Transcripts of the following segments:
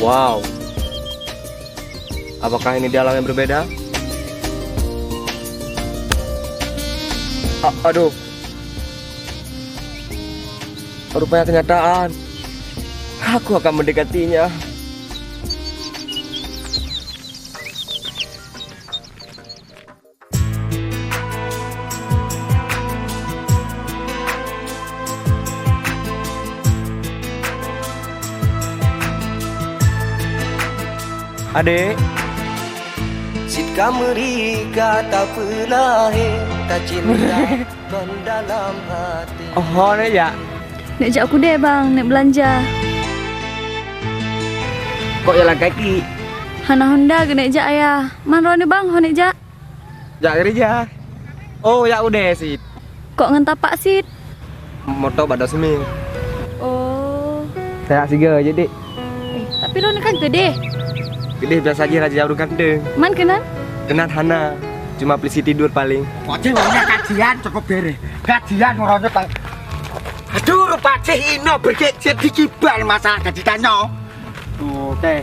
Wow. Apakah ini di alam yang berbeda? Aduh. Rupanya kenyataan. Aku akan mendekatinya. Adek, Sitka merika tak pelahe, tak cinta kon dalam hati. Oh, nek ya. Nek jak aku deh bang, nek belanja. Kok jalan kaki? Hana Honda ke nek jak ayah. Mana ni bang, nek jak? Jak gereja. Oh, ya udah sih. Kok ngentapak sit? Motor pada seming. Oh. Saya siga aja, Dek. Tapi lo ni kan gede. Gede biasa aja raja jauh kandeng. Man kenan? Kenan Hana. Cuma pelisi tidur paling. Pocing orangnya kajian cukup beres. Kajian orangnya tak. Aduh, rupa cih ino berkecet di kibal masalah gaji tanyo. Oke.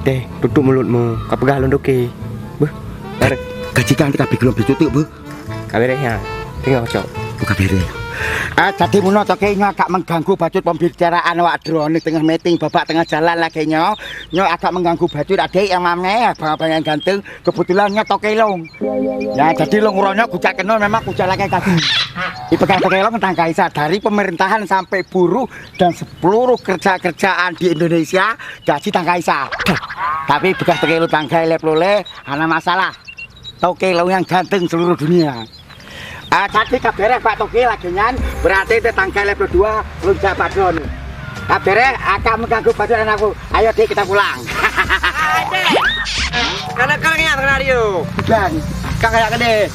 Deh, tutup mulutmu. Kau pegah londoke. Beuh. Bareng. Gaji kan kita belum ditutup, Bu. Kabarnya. Tengok, Cok. Buka beres. Jadi muno to kayaknya agak mengganggu bacot pembicaraan awak drone tengah meeting babak tengah jalan lagi nyo agak mengganggu bacot adik yang mamnya abang-abang yang ganteng kebetulannya to kelong ya jadi lo nguronyo kucak kenal memang kucak lagi kaki dipegang to kelong tentang Kaisa dari pemerintahan sampai buruh dan seluruh kerja-kerjaan di Indonesia gaji tang Kaisa tapi bekas to kelong tanggai lep-lole ana masalah to kelong yang ganteng seluruh dunia. Tadi kabarnya Pak Toki lagi nyan, berarti tetangga level 2 belum dapat drone. Kabarnya akan mengganggu badan aku. Ayo deh kita pulang. Karena kalengnya radio. Dan kakak gede.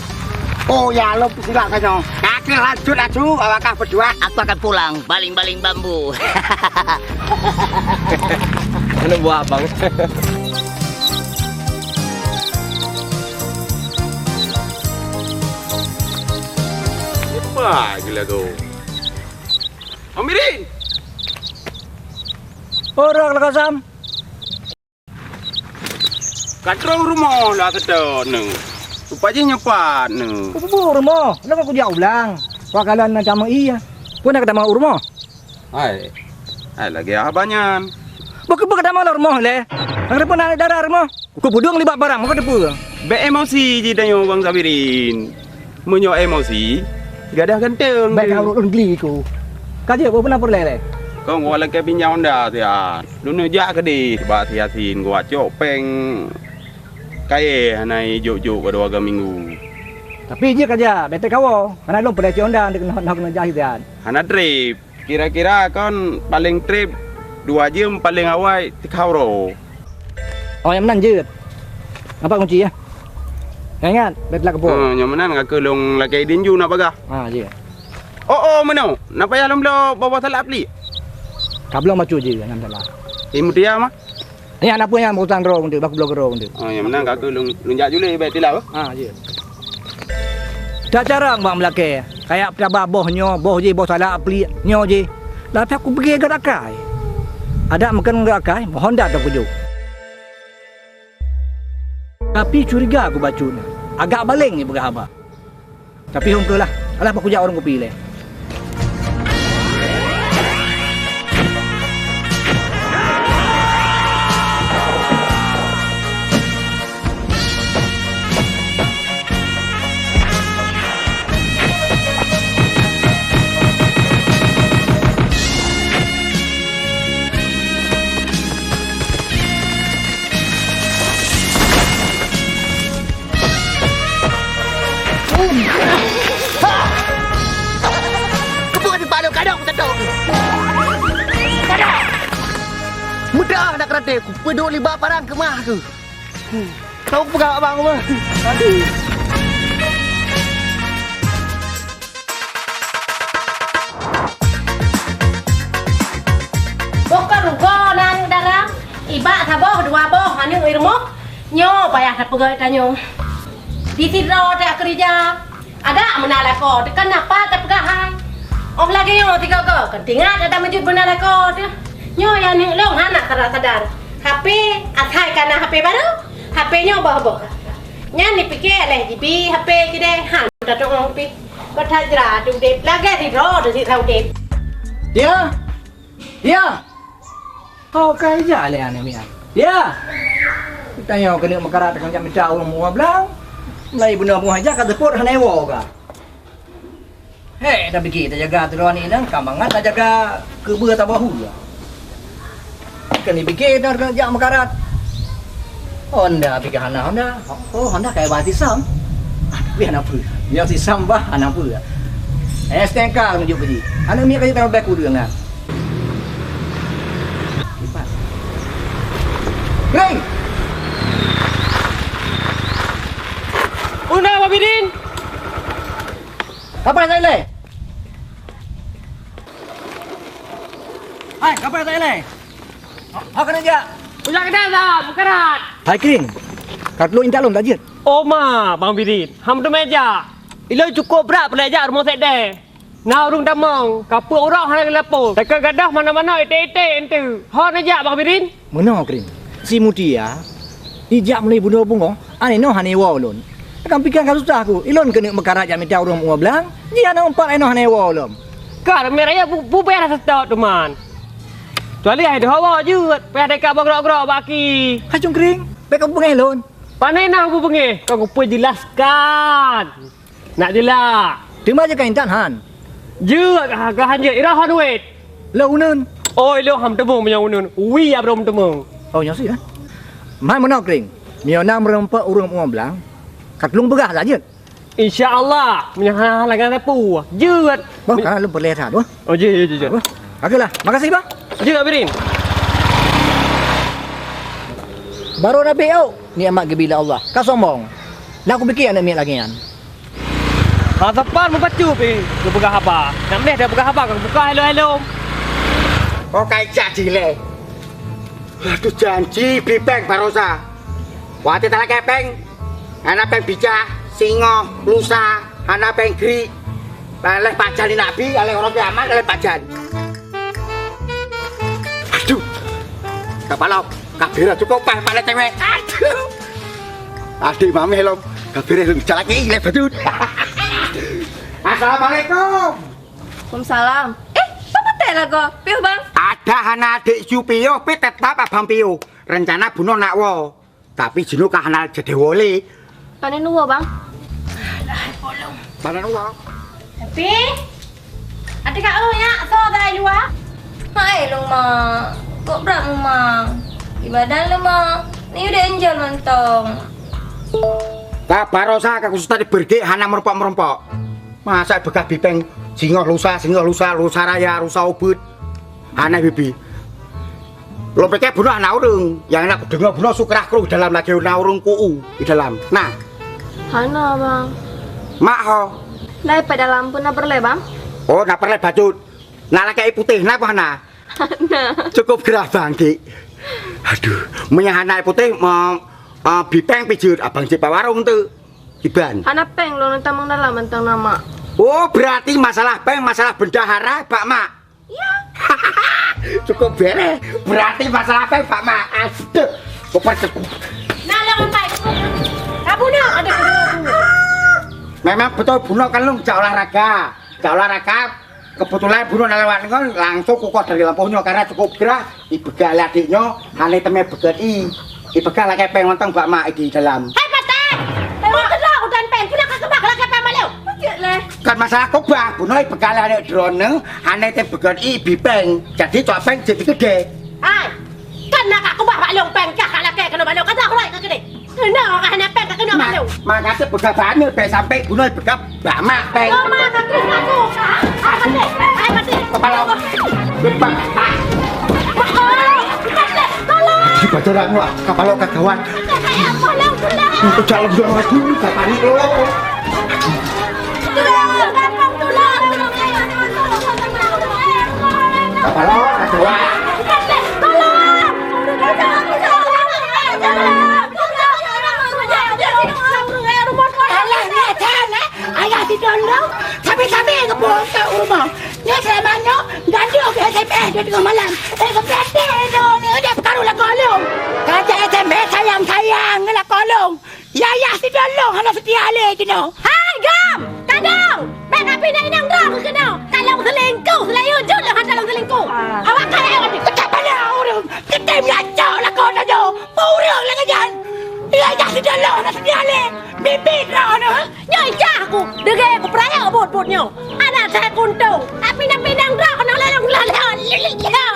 Oh ya lo pulang kan? Kakek lanjut awakah berdua aku akan pulang. Baling-baling bambu. Mana buah abang? Wah, gila tu. Amirin. Orang lah Sam. Katrong rumah lah kedon neng. Rupanya nyepat neng. Kupu rumah, kenapa aku dia ulang? Wakalan nak sama iya. Pun nak ketemu rumah. Hai. Hai lagi abanyan. Bukan ketemu rumah le. Ang pun nak darah rumah. Ku budung libat barang, mau depu. Be emosi je danyo bang Sabirin. Menyo emosi. Gadah ganteng. Baik kau urun beli ku. Kaji aku pernah perle le. Kau gua lagi pinjau dah tian. Dulu jak ke di bat hiasin gua copeng. Kaye nai juk-juk pada 2 minggu. Tapi dia kerja, bete kau. Karena lo pada cionda nak jahit tian. Hana trip. Kira-kira kan paling trip 2 jam paling awal 3 euro. Oh yang menanjut. Apa kunci ya? Ingat, betlah kepo. Nyaman ngak kelong laki dinju nak bagah. Je. Oh, mana? Nak payah lom lo bawa salah pli. Kablong macu je nan salah. Imutia mah. Ni anak pun yang mau tandro untuk bak blog ro untuk. Oh, nyaman ngak kelong lunjak jule bet tilau. Je. Dah jarang bang melake. Kayak pada bohnya, boh je boh salah pli nyo je. Tapi aku pergi agak akai. Ada makan agak akai, mohon dah tak pujuk. Tapi curiga aku bacuna. Agak baling ni berapa. Tapi hong lah. Alah aku jak orang kopi le. Mudah nak kereta aku peduk libat barang ke mah tu. Tahu pegang abang apa? Tadi. Bukan rugo nang dalam iba taboh 2 boh anu irmo nyo payah tak pegai tanyo. Di tidro tak kerja. Ada menala ko tekan apa tak pegahan. Om lagi yo tiga ko. Kentingat ada majud menala ko. Nyo yang ning long anak sadar. HP athai kana HP baru. HP nyo bah. Nyan dipikir leh jibi HP kide han ta tong pi. Ko thajra tu dep lage di ro di thau dep. Dia. Kau kaya le ane mian. Dia. Kita yang kena makarat dengan jam jauh rumah belang. Mulai benar buah aja kata pun hanai wo ka. Hei, tapi kita jaga tu ni nang kamangan tak jaga kebua tak bahu. Kini fikir dah jam makarat. Honda fikir Honda. Oh, Honda kayak bati sam. Biar apa? Biar si sam bah anak apa? STNK tunjuk pergi. Anak mi kaya tahu beku dengan. Hei! Una Babidin. Kapan saya le? Hai, kapan saya le? Hak kena je. Ujak kedai dah, makarat. Hai kering. Kat lu intak lu tak jit. Oma, Bang Bidin. Ham tu meja. Ilo cukup berat pelajar rumah set deh. Nah urung damang, kapur orang hang lapo. Tak gadah mana-mana ite-ite ente. Ha aja Bang Bidin. Mana kering? Si Mutia. Ijak mulai bunuh bungo. Ane no hane wa ulun. Akan pikir kan susah aku. Ilon kena mekarat jam minta urang mua belang. Dia nak empat eno hane wa ulun. Kar meraya bu bayar satu teman. Tuali ai dah hawa je. Payah dekat bergerak-gerak baki. Hacung kering. Baik kamu pengen lon. Panai nak bu pengen. Kau pun jelaskan. Nak jelas. Terima je kain tan han. Je gahan je ira han wait. Lo unun. Oi lo ham temung punya unun. Wi abrom temung. Oh nyosi kan. Mai mana kering. Mio nam rempak urang mua belang. Kat lung begah saja. InsyaAllah. Punya halangan tepu. Jeut. Bang, kan lu berlihat tu. Oh je. Okeylah. Makasih bang. Je Birin. Baru Nabi au. Ni amat gebila Allah. Kau sombong. Nak aku fikir anak miak lagi kan. Sapan membacu pi. Kau buka apa? Nak meh dah buka apa? Kau buka hello. Kau kayak janji le. Aduh janji beli peng Barosa. Wati tak lagi peng. Anak peng bijak, singo, lusa, anak peng gri. Leleh pajan ni nabi, leleh orang kiamat, leleh pajan. Aduh. Kapalok, kabira cukup peh pada cewek. Aduh. Adik mami helom. Kabira lu bicara lagi le badut. Assalamualaikum. Waalaikumsalam. Apa lah kau? Piu bang. Ada anak adik Supio, tapi tetap abang Pio. Rencana bunuh nak wo. Tapi jenuh kah anak jadi woli. Panen nuwa bang. Mana wo? Tapi adik kau ya, so dah luar. Hai lu mak. Kok berat mu mak? Ibadah lu mak. Ni udah enjol mentong. Kak Barosa kak khusus tadi pergi hana merompok. Masa bekas bipeng singoh lusa, lusa raya, lusa ubud. Aneh bibi. Lo pikir bunuh anak urung, yang anak dengar bunuh sukrah kru dalam lagi anak urung kuu di dalam. Nah, Hana bang. mak ho. Lai pada lampu na perle bang. Oh, nak perle baju. Nak lagi putih, nak mana? Hana. Cukup gerah bang ki. Aduh, menyah anak putih bipeng pijut abang Cipa warung tu. Iban. Hana peng lo nanti mang dalam mentang nama. Oh, berarti masalah peng, masalah bendahara, Pak Mak. Ya. Cukup beres. Berarti masalah peng, Pak Mak. Aduh, kok Nah, lah sampai. Kamu nak ada memang betul bunuh kan lu jauh olahraga. Kebetulan bunuh lewat langsung kukuh dari lampunya karena cukup gerah. Ibegal adiknya, hanya temen begeri. Ibegal lagi peng nonton Pak Mak di dalam. Mau kedua udan pen, punya kakak lagi apa malu? Leh. Kan masalah kubah, bunuh ibegal ada drone, hanya temen begeri bipeng. Jadi copeng jadi gede. Hai, kan nak aku bawa malu pen, kakak lagi kena malu, kata aku lagi gede. Kena orang hanya pen, kena malu. Makasih begal banget, sampai bunuh ibegal Pak Mak peng. Oh, mak kakak aku. Hai, mati. Kepala, depan. Si bajaran wah, kapal lo kagawat. Untuk jalan dulu lagi, gak panik lo. Kapal lo kagawat. Ayah di dalam, tapi kami ngebongkar rumah. Ni selamanya ganti oke SPE. dia tengah malam. Kepletek tu ni dia perkarulah kolong. Kata SMS sayang lah kolong. Ya si dolong hana setia le kena. Hai gam, kadang. Bang api nak inang dong kena. Kalau selingkuh, selayu jut lah kalau selingkuh. Awak kaya awak ni. Kecap pada orang. Kita melacak lah kau nak jauh. Murang lah kajian. Ya si dolong hana setia le. Bibit lah ni. Nyoi jah aku. Dege aku peraya bot-botnya. Anak saya kuntung. Api nak pinang dong kena lalang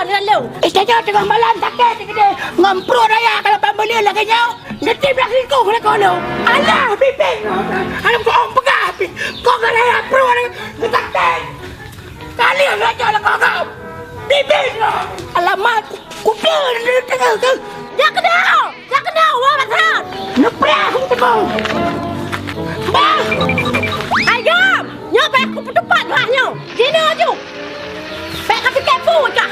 lalu. Istana tengah malam sakit dia. Ngamprut raya kalau pembeli lah kanya. Nanti belah selingkuh lah kolong. Alah bibit. Alam kau orang pegah api. Kau kan raya pro ni. Ketakkan. Kali yang raja lah kau. Bibit lah. Alamat. Kuda ni tengah tu. Jangan kena. Wah masalah. Neprak aku tengah. Bang. Ayo, nyoba aku petupat bahnya. Gini aja. Baik kata kepo kah?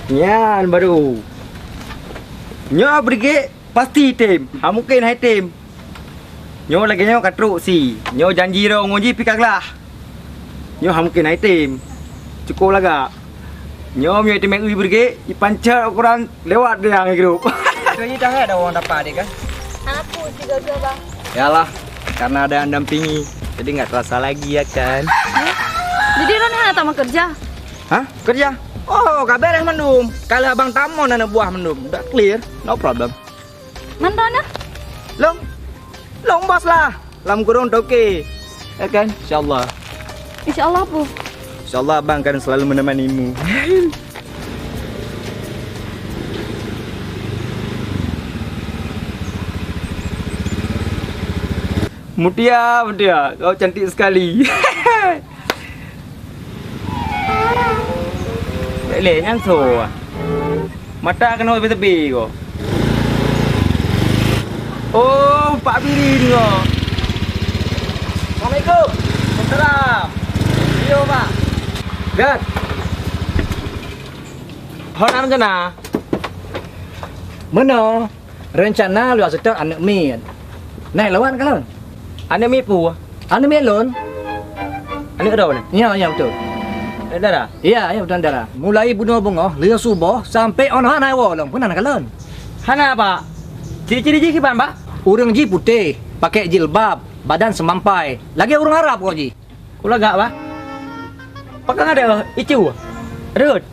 Nyan baru. Nyo pergi pasti tim. Ha mungkin hai tim. Nyo lagi nyo katruk si. Nyo janji ro ngoji pikaklah. Nyo ha mungkin hai tim. Cukup laga. Nyo punya tim ui pergi ipancar ukuran lewat dia yang grup. Jadi dah ada orang dapat dia kan? Aku juga bang. Yalah, karena ada yang dampingi. Jadi enggak terasa lagi ya kan? Jadi Ron hana tak mau kerja? Hah? Kerja? Oh, kabar yang mendum. Kalau abang tamu nana buah mendum. Udah clear, no problem. Mana na? Long bos lah. Lam kurung toke. Ya kan? InsyaAllah. InsyaAllah bu. InsyaAllah abang akan selalu menemanimu. Mutia, kau cantik sekali. Leh nyan so. Mata kena tepi kau. Oh, Pak Birin kau. Assalamualaikum. Waalaikumsalam. Yo, Pak. Lihat. Hon rencana. Mana? Rencana lu asyik anak min. Naik lawan kan? Anak mi pu. Anak min lon. Anak ada ni. Ya betul. Ada dah. Ya betul darah. Mulai bunuh bunga, lia subuh sampai on hanai wolong pun anak lon. Hana Pak. Ciri-ciri ji kiban Pak? Urang ji putih, pakai jilbab, badan semampai. Lagi orang Arab kau ji. Kula gak Pak. Pakang ada icu. Rut.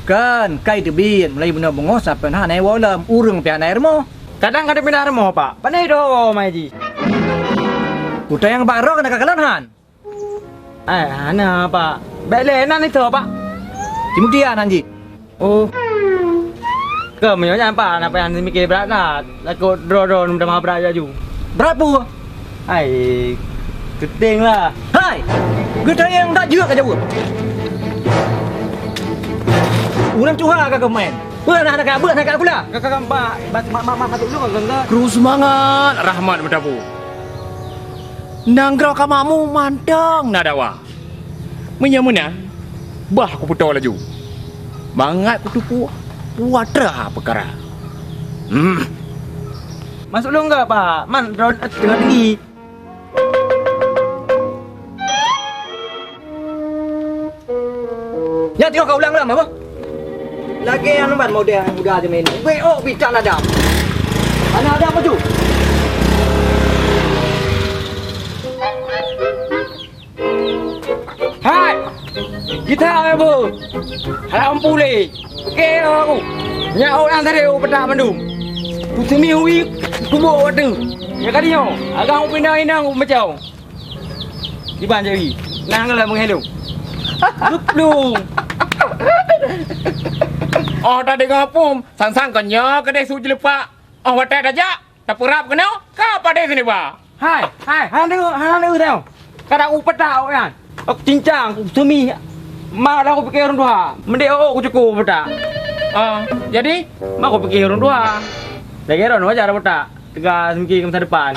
Kan kai tebin mulai bunuh bunga sampai on hanai wolong. Urang pi hanai remo. Kadang ada pindah rumah Pak. Pandai do mai ji. Putih yang baru kena kakalan han. Hana Pak. Baik lenan itu Pak. Kemudian anji. Oh. Kemudian apa? Apa yang mikir berat dah? Laku drone udah mah berat ju. Berapa? Hai. Keting lah. Hai. Kita yang tak juga ke jauh. Urang cuha kakak main. Benar nak kat pula. Kakak Pak. Mak satu dulu kan. Kru semangat Rahmat berdabu. Nanggrau kamamu mantang nadawa. Menyamuna bah aku putar laju. Bangat kutupu puatra perkara. Masuk dulu enggak Pak? Man drone tengah tinggi. Ya tengok kau ulang apa? Lagi yang lembat model yang muda aja main. WO bicara nadam. Mana ada apa tu? Hai. Kita apa? Halam pulih. Okey aku. Nya orang tadi petak bandung. Kusumi hui kubo wadu. Ya kadinya. Agang pindah inang macam. Iban jadi. Nang lah menghelu. Lu. Oh tadi ngapum, sang-sang kanya kedai suji lepak. Oh watak aja, tak perap kena. Kau pada sini ba? Hai, hang dengar tau. Kadang petak kan. Aku cincang, sumi. Mak dah aku fikir orang tua. Mendek aku cukup petak. Jadi? Mak aku fikir orang tua. Dah kira orang ajar petak. Tegas mikir ke masa depan.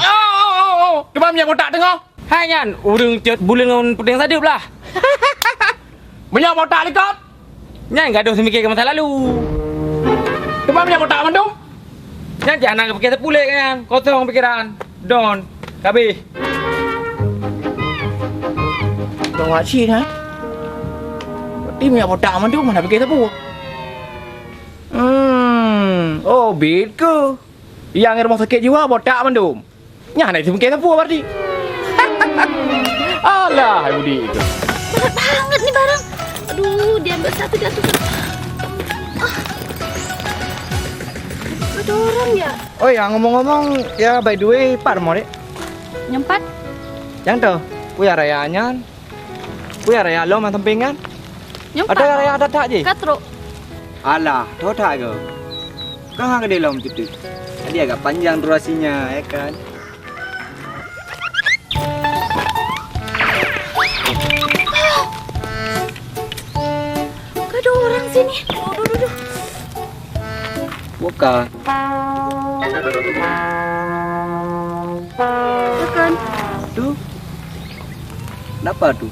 Depan punya botak tengah. Hai nyan, urung cet bulan dengan pedang sadip lah. Punya botak likot. Nyan gaduh semikir ke masa lalu. Depan punya botak mandung. Nyan jangan fikir terpulik kan. Kosong pikiran. Don. Kabeh. Bawa cik ha? Di punya botak mandum mana pergi tapu? Oh bitku. Yang rumah sakit jiwa botak mandum. Nya nak pergi tapu berarti. Alah, Budi itu. Berat banget nih barang. Aduh, diambil satu jatuh. Ada orang ya? Oh ya ngomong-ngomong ya by the way par mau dek. Nyempat? Yang tu, puya rayanya. Puya raya lo man tempingan. Nyempat? Ada raya ada tak je? Katro. Alah, tahu tak ke? Kau hang di dalam gitu. Jadi agak panjang durasinya, ya kan? Ada orang sini. Duh. Bukan. Bukan. Tuh. Kenapa tuh?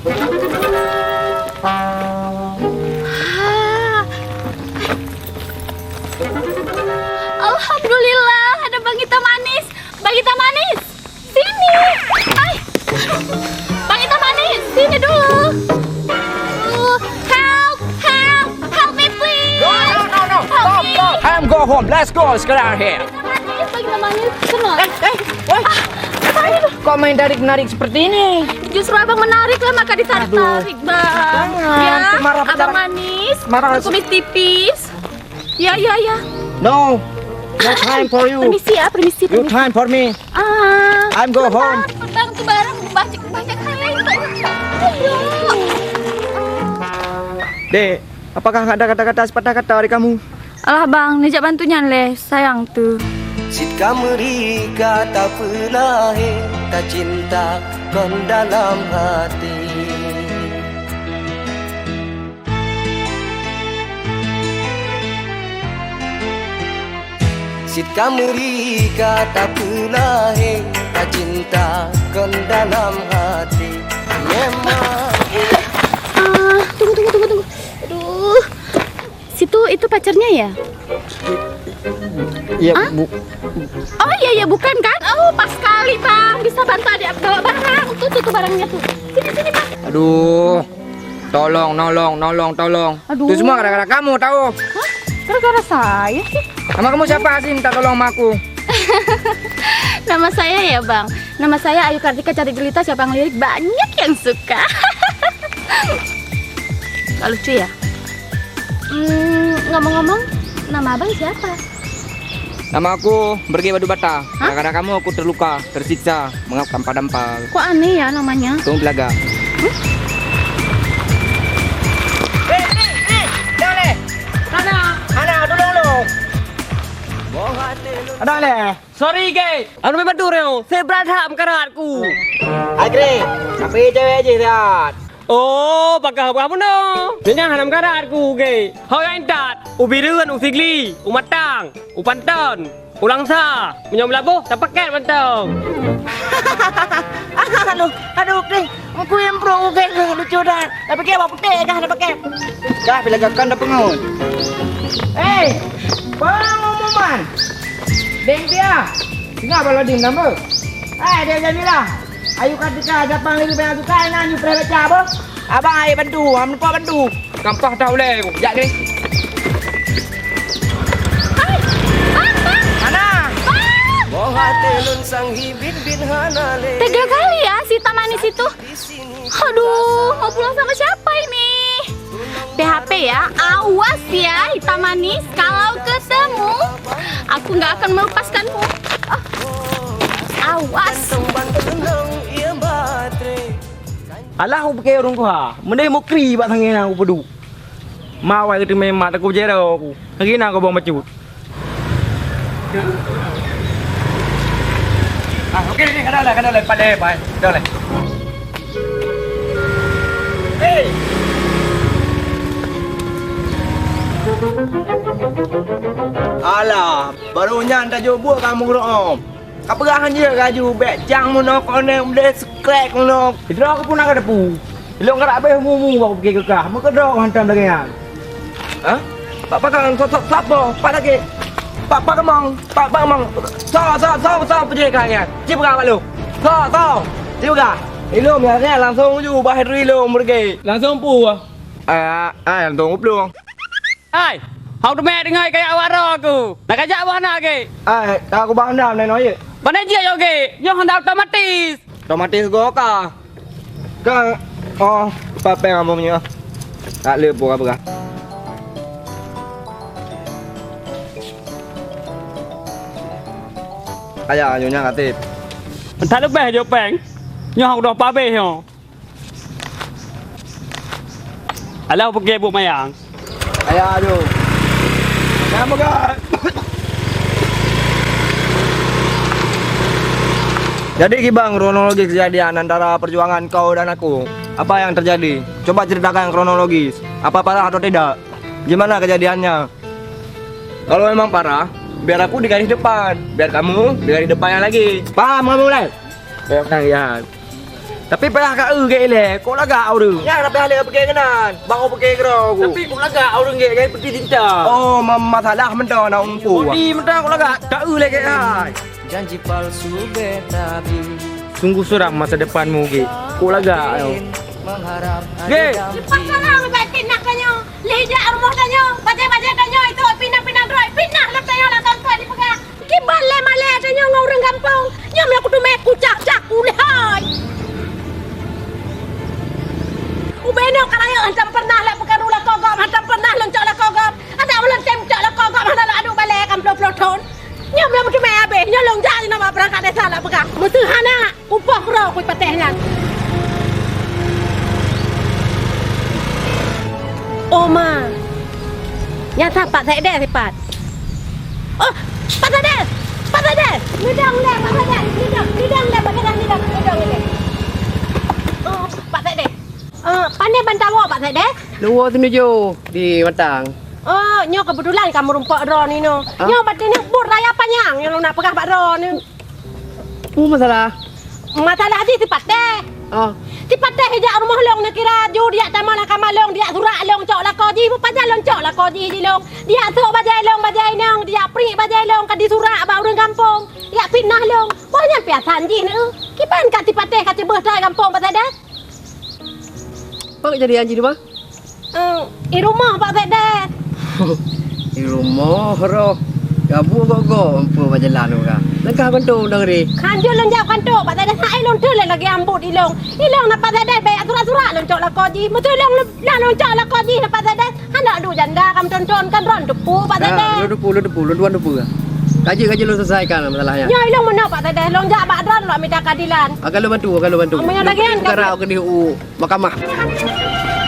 Alhamdulillah, ada Bang Ita Manis. Bang Ita Manis, sini. Ay. Bang Ita Manis, sini dulu. Help me please. No. Stop. I'm go home. Let's go sekarang here. Bang Ita Manis, kenapa? Woi. Kok main tarik-narik seperti ini? Justru abang menarik lah, maka ditarik-tarik bang. Jangan, marah Abang tarik. manis, Marah. kumis tipis. Ya. No. No time for you. Permisi. You time for me. I'm go home. Bang, tuh barang banyak hal lain. Ayo. Dek, apakah ada kata-kata sepatah kata dari kamu? Alah bang, nijak bantunya leh, sayang tuh. Sit kameri kata pelahe tak cinta kon dalam hati. Sit kameri kata pelahe tak cinta kon dalam hati. Memang Tunggu. Aduh. Situ itu pacarnya ya? Iya, Bu. Oh iya bukan kan? Oh pas sekali bang, bisa bantu adik bawa barang. Tuh barangnya tuh. Sini bang. Aduh. Tolong. Aduh. Itu semua gara-gara kamu tahu. Hah? Gara-gara saya sih? Nama kamu siapa sih minta tolong sama aku? Nama saya ya bang. Nama saya Ayu Kartika Cari Gelita. Siapa yang lirik banyak yang suka. Gak lucu ya? Ngomong-ngomong, nama abang siapa? Nama aku Bergi Badu Bata. Gara-gara kamu aku terluka, tersiksa, mengap dampal. Kok aneh ya namanya? Tunggu Telaga. Ana, tolong lo. Ada le. Sorry guys. Anu memang dureo. Saya beradham karatku. Agre, tapi cewek aja lihat. Oh, pakai apa no? Jangan hanam karatku guys. Hoi entat. Ubi ren, usigli, umatang, upanton, ulangsa. Menyom labuh, tak paket bantong. Aduh, Kring. Aku yang pro Kring lucu dah. Dah pakai apa putih dah pakai. Dah bila gakan dah pengaut. Pengumuman. Deng dia. Kenapa lo diem nama? Dia jadilah. Ayu Kartika Jepang lebih banyak suka nanya pernah baca apa? Abang air bantu, hampa bantu. Kampah tak boleh. Jak ni. Mana? Mohatelun sang hibit bin hanale. Tega kali ya si Tamanis itu. Aduh, mau pulang sama siapa ini? PHP ya, awas ya hitam manis. Kalau ketemu, aku nggak akan melepaskanmu. Awas. Alah aku pakai orang ku ha. Mendai mau kri bat sangen aku pedu. Mawai ke memat aku jero aku. Hari nak aku bawa macut. Okey ni kada le pada bai. Dah le. Hey. Alah, barunya anda jumpa kamu gerom. Kaperahan je kaju bek jang mono kone udah skrek mono. Itu aku pun nak ada pu. Belum kada apa mumu aku pergi kekah. Muka dok hantam lagi kan. Hah? Papa kan apa? Pak lagi. Papa kemang. So pergi kan. Cip berapa lu? So. Cip berapa? Ilum ya langsung ju bahir ilum pergi. Langsung pu ah. Yang tunggu belum. Ai, hau tu mek dengai kayak awara aku. Nak ajak awak nak ke? Aku bang dah menai je. Mana dia yo ke? Yo hendak otomatis. Otomatis go ka. Kan pape ngam punya. Tak le pun apa. Ayah nyonya katip. Tak lebih je peng. Nyo hau dah pabe yo. Alah pergi buat mayang. Ayah aduh. Nama kan. Jadi Kibang, kronologis kejadian antara perjuangan kau dan aku. Apa yang terjadi? Coba ceritakan kronologis. Apa parah atau tidak? Gimana kejadiannya? Kalau memang parah, biar aku di garis depan. Biar kamu di garis depannya lagi. Paham kamu mulai? Ya. Tapi pernah kak ke ile, kau laga orang. Ya, tapi hal pergi kenan. Bang kau pergi kau. Tapi kau laga orang ke gaya pergi cinta. Oh, masalah mentah nak umpu. Di mentah kau laga tak lagi ai. Janji palsu betabi. Sungguh suram masa depanmu ge. Kau laga ayo. Mengharap Ge. Cepat sana batin nak kanyo. Leja rumah kanyo. Baca-baca kanyo itu pindah-pindah droi. Pindah lah kanyo lah tuan-tuan di pegang. Kibale male kanyo ngoreng kampung. Nyam aku tu mek kucak-cak ulai. Ubeno karayo hantam pernah lah pekan ulah kogam, hantam pernah loncok lah kogam. Ada ulah temcok lah kogam, ada lah adu balik kam plot-ploton. Nyam lah macam abe, nyolong jadi nama berangkat desa lah pegang. Musuh hana, upah roh kui patehnan. Oma. Nyata Pak Saideh sipat. Oh, Pak Saideh. Pak Saideh. Nidang le Pak Saideh. Nidang le bagaimana nidang le. Oh, Pak Saideh. Pandai bantawa Pak Saideh? Luar sini jo di Batang. Oh, nyo kebetulan kamu rumput ro ni no. Nyo batin ni but raya panjang yang nak pegang Pak Ro ni. Masalah. Masalah di sipat deh. Oh. Sipat deh hejak rumah long nak kira ju dia tamal kamal long dia surak long cok lah koji bu panjang long cok lah koji di long. Dia sok bajai long bajai nang dia pri bajai long kan di surak ba urang kampung. Dia pindah long. Banyak piasan ji ni. Kipan kat sipat deh kat cebeh dai kampung Pak Saideh. Apa kejadian di rumah? Di rumah Pak Saideh. Di rumah roh. Gabu go empu berjalan orang. Langkah bantu dengri. Kanjo long jauh kanto Pak Saideh sai long tu lagi ambut ilong. Ilong nak Pak Saideh baik surat-surat long cok lah koji. Betul long long cok lah koji nak Pak Saideh. Hendak du janda kam tonton kan ron depu Pak Saideh. Lu depu. Kaji lu selesaikan masalahnya. Nya ilong mana Pak Saideh long jak Pak Dron lo minta keadilan. Akan lu bantu. Amanya bagian perkara ke di mahkamah.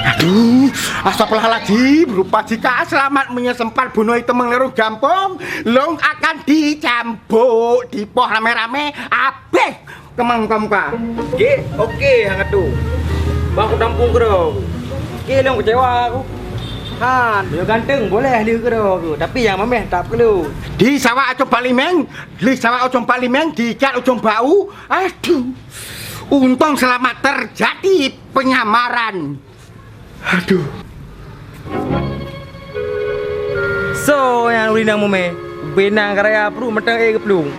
Aduh, astagfirullahaladzim. Rupa jika selamat menyesempat bunuh itu mengeluruh gampung, long akan dicambuk, dipoh rame-rame, abeh kemang kamuka. Oke, hangat tu. Bang aku tampung kau. Long kecewa aku. Han, dia ganteng boleh dia kau. Tapi yang mameh tak perlu. Di sawah ujung palimeng, di ikat ujung bau. Aduh, untung selamat terjadi penyamaran. Aduh. So, yang ulinang mume, benang karaya perlu metang ke pelung.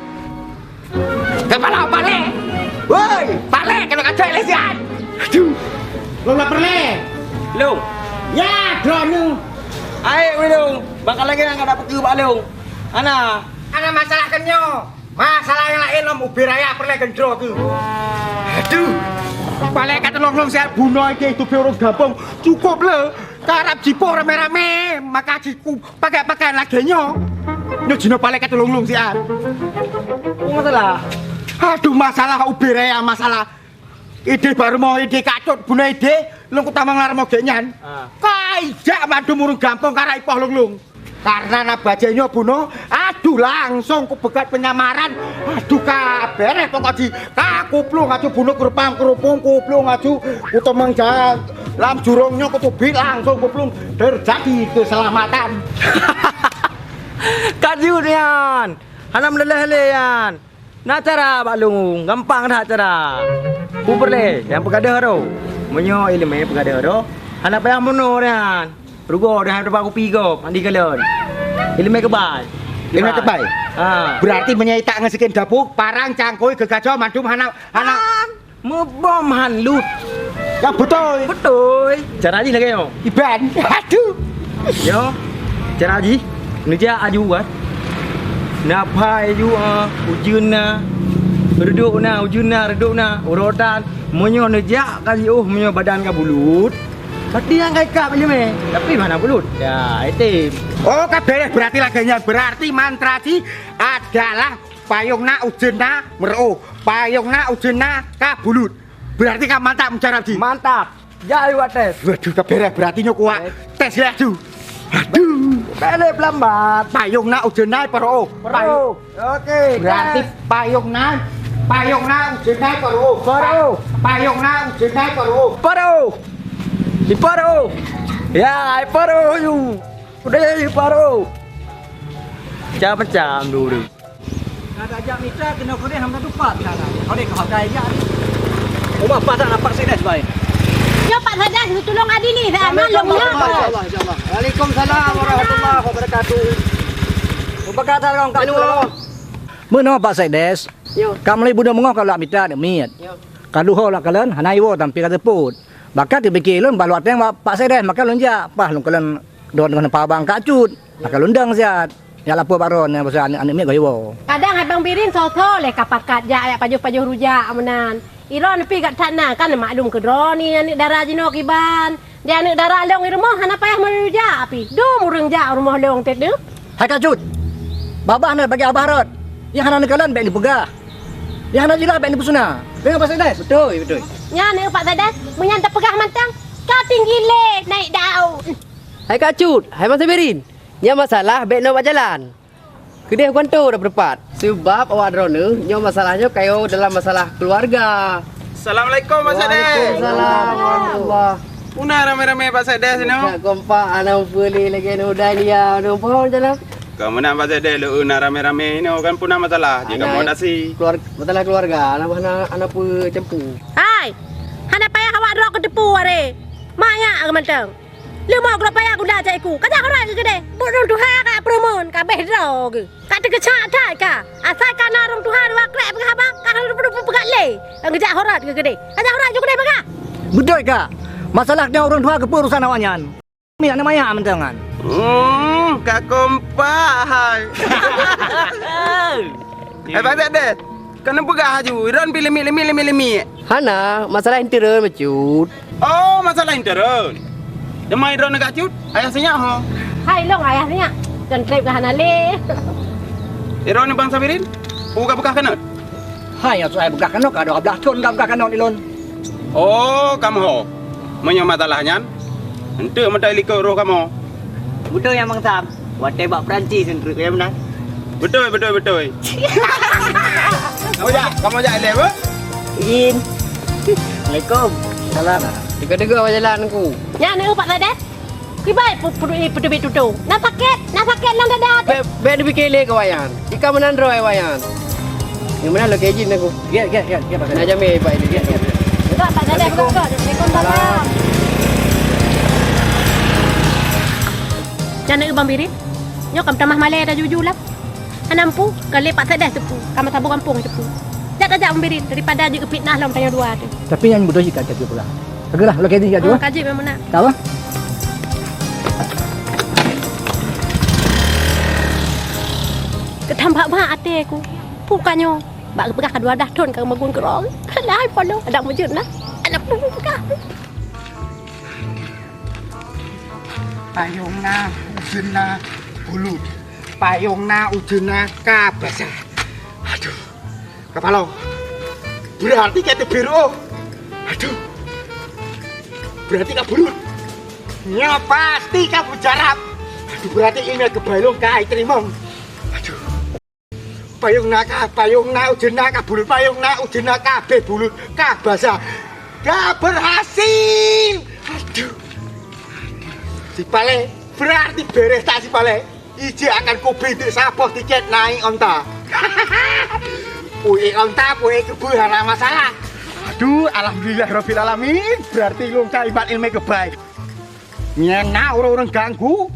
Kepala balik. Woi, balik kalau kacau lesian. Aduh. Lo lapar le. Long. Ya, drone. Ayo Wilung, bakal lagi nang dapat ke balung. Ana masalah kenyo. Masalah yang lain om ubi raya perle gendro tu. Aduh. Balik kata long saya bunuh iki itu orang gampang. Cukup le. Karap jipo rame-rame, maka jiku pakai-pakai lagi nyo. Nyo jino balik kata long sian. masalah. Aduh masalah ubi raya masalah. Ide baru mau ide kacut bunuh ide. Lung utama ngelar mau genyan. Kaijak madu murung gampang karena ipoh lung. Karena nabajenyo bunuh, aduh langsung kubegat penyamaran. Aduh kabar pokok di kakuplung aju bunuh kerupang kerupung kuplung aju utamang jalan lam jurungnya kutubit langsung kuplung terjadi keselamatan. Kajian, hanam leleh-lelehan. Nak cara balung, gampang dah cara. Puper le, yang pegadah ro. Menyo ilmu pegadah ro. Hanap yang mono nian. Rugo dah ada aku pigo, mandi galon. Ilmu kebal. Ilmu kebal. Berarti menyaitak ngesikin dapuk, parang cangkoi gegajo mandum hanap mebom han lut. Yang betul. Betul. Cara gì là cái không? Iban. Aduh. Yo. Cara gì? Nija aju kan. Napai aju ujun na. Reduk na, ujun na, reduk na, urutan. Monyo nija kali monyo badan ka bulut. Tadi yang kayak kap aja me. Tapi mana bulut? Ya, itu. Oh, kabeh berarti laganya berarti mantraji adalah payungna ujena mero. Payungna ujena kabulut. Berarti kamu mantap mencara di. Mantap. Ya, iwat tes. Waduh, kabeh berarti nyukuak. Tes ya, aduh. Aduh. Bele pelambat. Payungna ujena pero. Pro. Oke. Berarti payungna ujena pero. Payungna ujena pero. Paro. Di paro. Ya, paro you. Udah di paro. Macam-macam dulu. Ada ajak mitra kena kau dia hamdan tupat sana. Kau dia kau dah ajak. Umah pas nak nampak sedes baik. Yo Pak Sadas tolong Adi ni dah malam ya. Insyaallah. Waalaikumsalam warahmatullahi wabarakatuh. Berkata kau kat dulu. Meno Pak Sedes. Yo. Kamu budak mengau kalau mitra dak miat. Yo. Kalau ho lah kalian hanai wo tampi kata put. Bakat dipikir lun baluat yang Pak Sedes maka lun ja. Pah lun kalian don dengan pabang kacut. Maka lundang siat. Ya lapor baron yang besar anak miat gayo. Kadang abang birin soto le kapakat ja ayak pajuh rujak amanan. Iron pi kat tanah kan maklum ke droni ni darah jino kiban. Dia ni darah leong rumah hana payah meruja api. Do mureng ja rumah leong tet de. Hai kacut. Babah nak bagi abah rot. Yang hana kalian baik dipegah. Yang hana jila baik dipusuna. Dengar Pak Sedes? Betul. Nya ni Pak Sadas menyantap pegah mantang. Kau tinggi le naik daun. Hai kacut, hai Mas Berin. Nya masalah baik nak jalan. Kedai kuanto dah berpat. Sebab awak drone nya masalahnya kayo dalam masalah keluarga. Assalamualaikum Pak Sedes. Waalaikumsalam warahmatullah. Una rame-rame Pak Sedes ni. Tak kompak anak boleh lagi udah dia ada pohon jalan. Kamu nak Pak Sedes lu una rame-rame ni kan punah masalah. Jika mau dasi. Masalah keluarga, anak pu cempu. Hai. Hana payah awak drok ke depu are. Maya ke mantang. Lu mau grop payah aku dah cak aku. Kata orang ke gede. Burung Tuhan kat promoon kabeh drok ke. Kata kecak tak ka. Asal kana orang Tuhan wa krek pegah bang. Kana lu pegat le. Ngejak horat ke gede. Kata orang juga gede pegah. Betul kak. Masalahnya orang tua kepurusan awaknya. Miak nama ya mentangan. Kak kompak hai. Pak Sedes. Kena pegah haju. Ron pilih. Hana, masalah intern macut. Oh, masalah intern. Demai ron nak cut. Ayah senyap ho. Hai long ayahnya. Dan trip ke hana le. Ron bang Sabirin. Buka kena. Hai, yang saya buka kanok ada 12 ton dah buka kanok ni lon. Oh, kamu ho. Menyo masalahnya. Ente mentai likut roh kamu. Betul yang Bang Sam. Wate bak Perancis sendiri ya benar. Betul. Kamu jak le apa? Izin. Assalamualaikum. Salam. Dega-dega jalan aku. Nya ni Pak Sadas. Kibai pedubit tutu. Nak sakit lang dadat. Be dipikir le kawayan. Jika menandro wayan. Yang mana lo izin aku. Ya, Pak Nak jamin Pak ini. Enggak Pak Sadas buka. Waalaikumsalam. Nya ni bang birin. Nyo kam tamah malai dah jujur lah. Anampu kali Pak Sadas tepu. Kamu tabu kampung tepu. Jak ajak membirin daripada je fitnah lah tanya dua tu. Tapi yang bodoh jika jadi pula. Segera lo kaji juga. Kaji memang nak. Tahu? Ketambah ate aku. Bukannya bak pegah kedua dah ton ke magun kerong. Lah follow ada mujud nah. Ada pegah. Payungna ujena bulut. Payungna ujena kabasa. Aduh. Kepala. Berarti kata biru. Aduh. Berarti tak bulut. Ya pasti kamu jarap. Aduh, berarti ini kebalung kai terima. Aduh. Payungna ujena kabulut. Payungna ujena kabeh bulut. Kabasa. Gak berhasil. Aduh. Si Pale berarti beres tak si Pale. Ije akan kubintik sapoh tiket naik onta. Puik onta, puik kebu hana masalah. Aduh, alhamdulillah rabbil alamin. Berarti lu ibat ilmu kebaik. Nyena orang ganggu.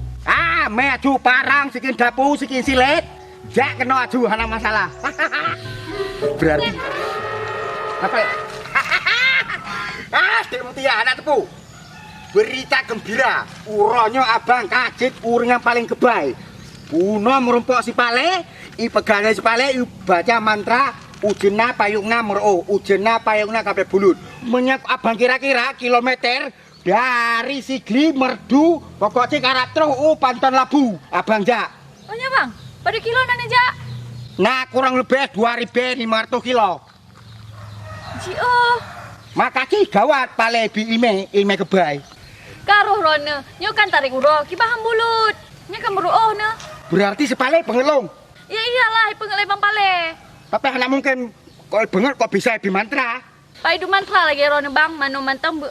Maju parang sikin dapu sikin silet. Jak kena aju hana masalah. Berarti apa? Dek Mutia anak tepu. Berita gembira, uronyo abang kajit uring yang paling kebaik. Puno merumpok si pale, i pegangnya si pale, i baca mantra ujena payungna mero, ujena payungna kabeh bulut. Menyak abang kira-kira kilometer dari Sigli merdu pokoknya karak terus Panton Labu abang Jak. Oh ya bang, pada kilo nane Jak? Nah kurang lebih 2.500 kilo. Cio, Makasih gawat pale bi ilme kebaik. karuh rone, nyo kan tarik uro, kibaham bulut. Nya kan meruoh ne. Berarti sepale pengelung. Ya iyalah, pengelai bang pale. Tapi anak mungkin kok bener kok bisa di mantra. Pai du mantra lagi rone bang, manu mantang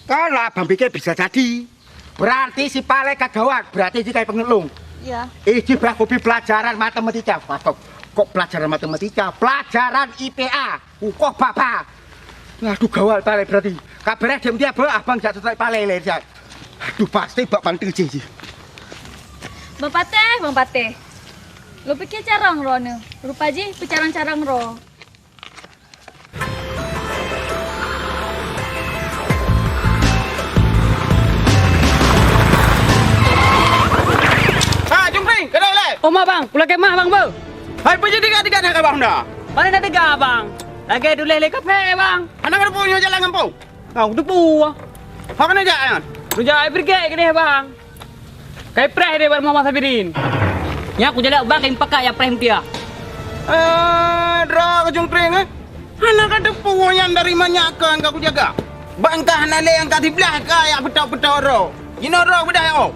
Kalau abang pikir bisa jadi. Berarti si pale kagawat, berarti si kayak pengelung. Ya. Iji bah hobi pelajaran matematika. Patok. Kok pelajaran matematika? Pelajaran IPA. Ukoh bapak. Aduh gawat pale berarti. Kabarnya jam dia abang jak selesai pale le jak. Aduh pasti bak pantu sih. Bang Pateh. Lo pikir carang rone, rupa je pecarang-carang ro. Ha, Jungpring, kedai le. Oh ma bang, pulang kemah bang ber. Hai pergi tiga nak abang dah. Mana nak tiga bang? Lagi dulu le kafe bang. Anak ada punya jalan kampung. Kau tu pu. Hak mana jalan? Rujak air pergi ke dia bang. Kai preh dia bar Muhammad Sabirin. Ya aku jalan bang yang pakai ya preh dia. Dra ke Jungpring Anak ada punya dari mana kan kau jaga. Bangkah nale yang kat sebelah kaya betul-betul ro. Ino ro bedah ya oh.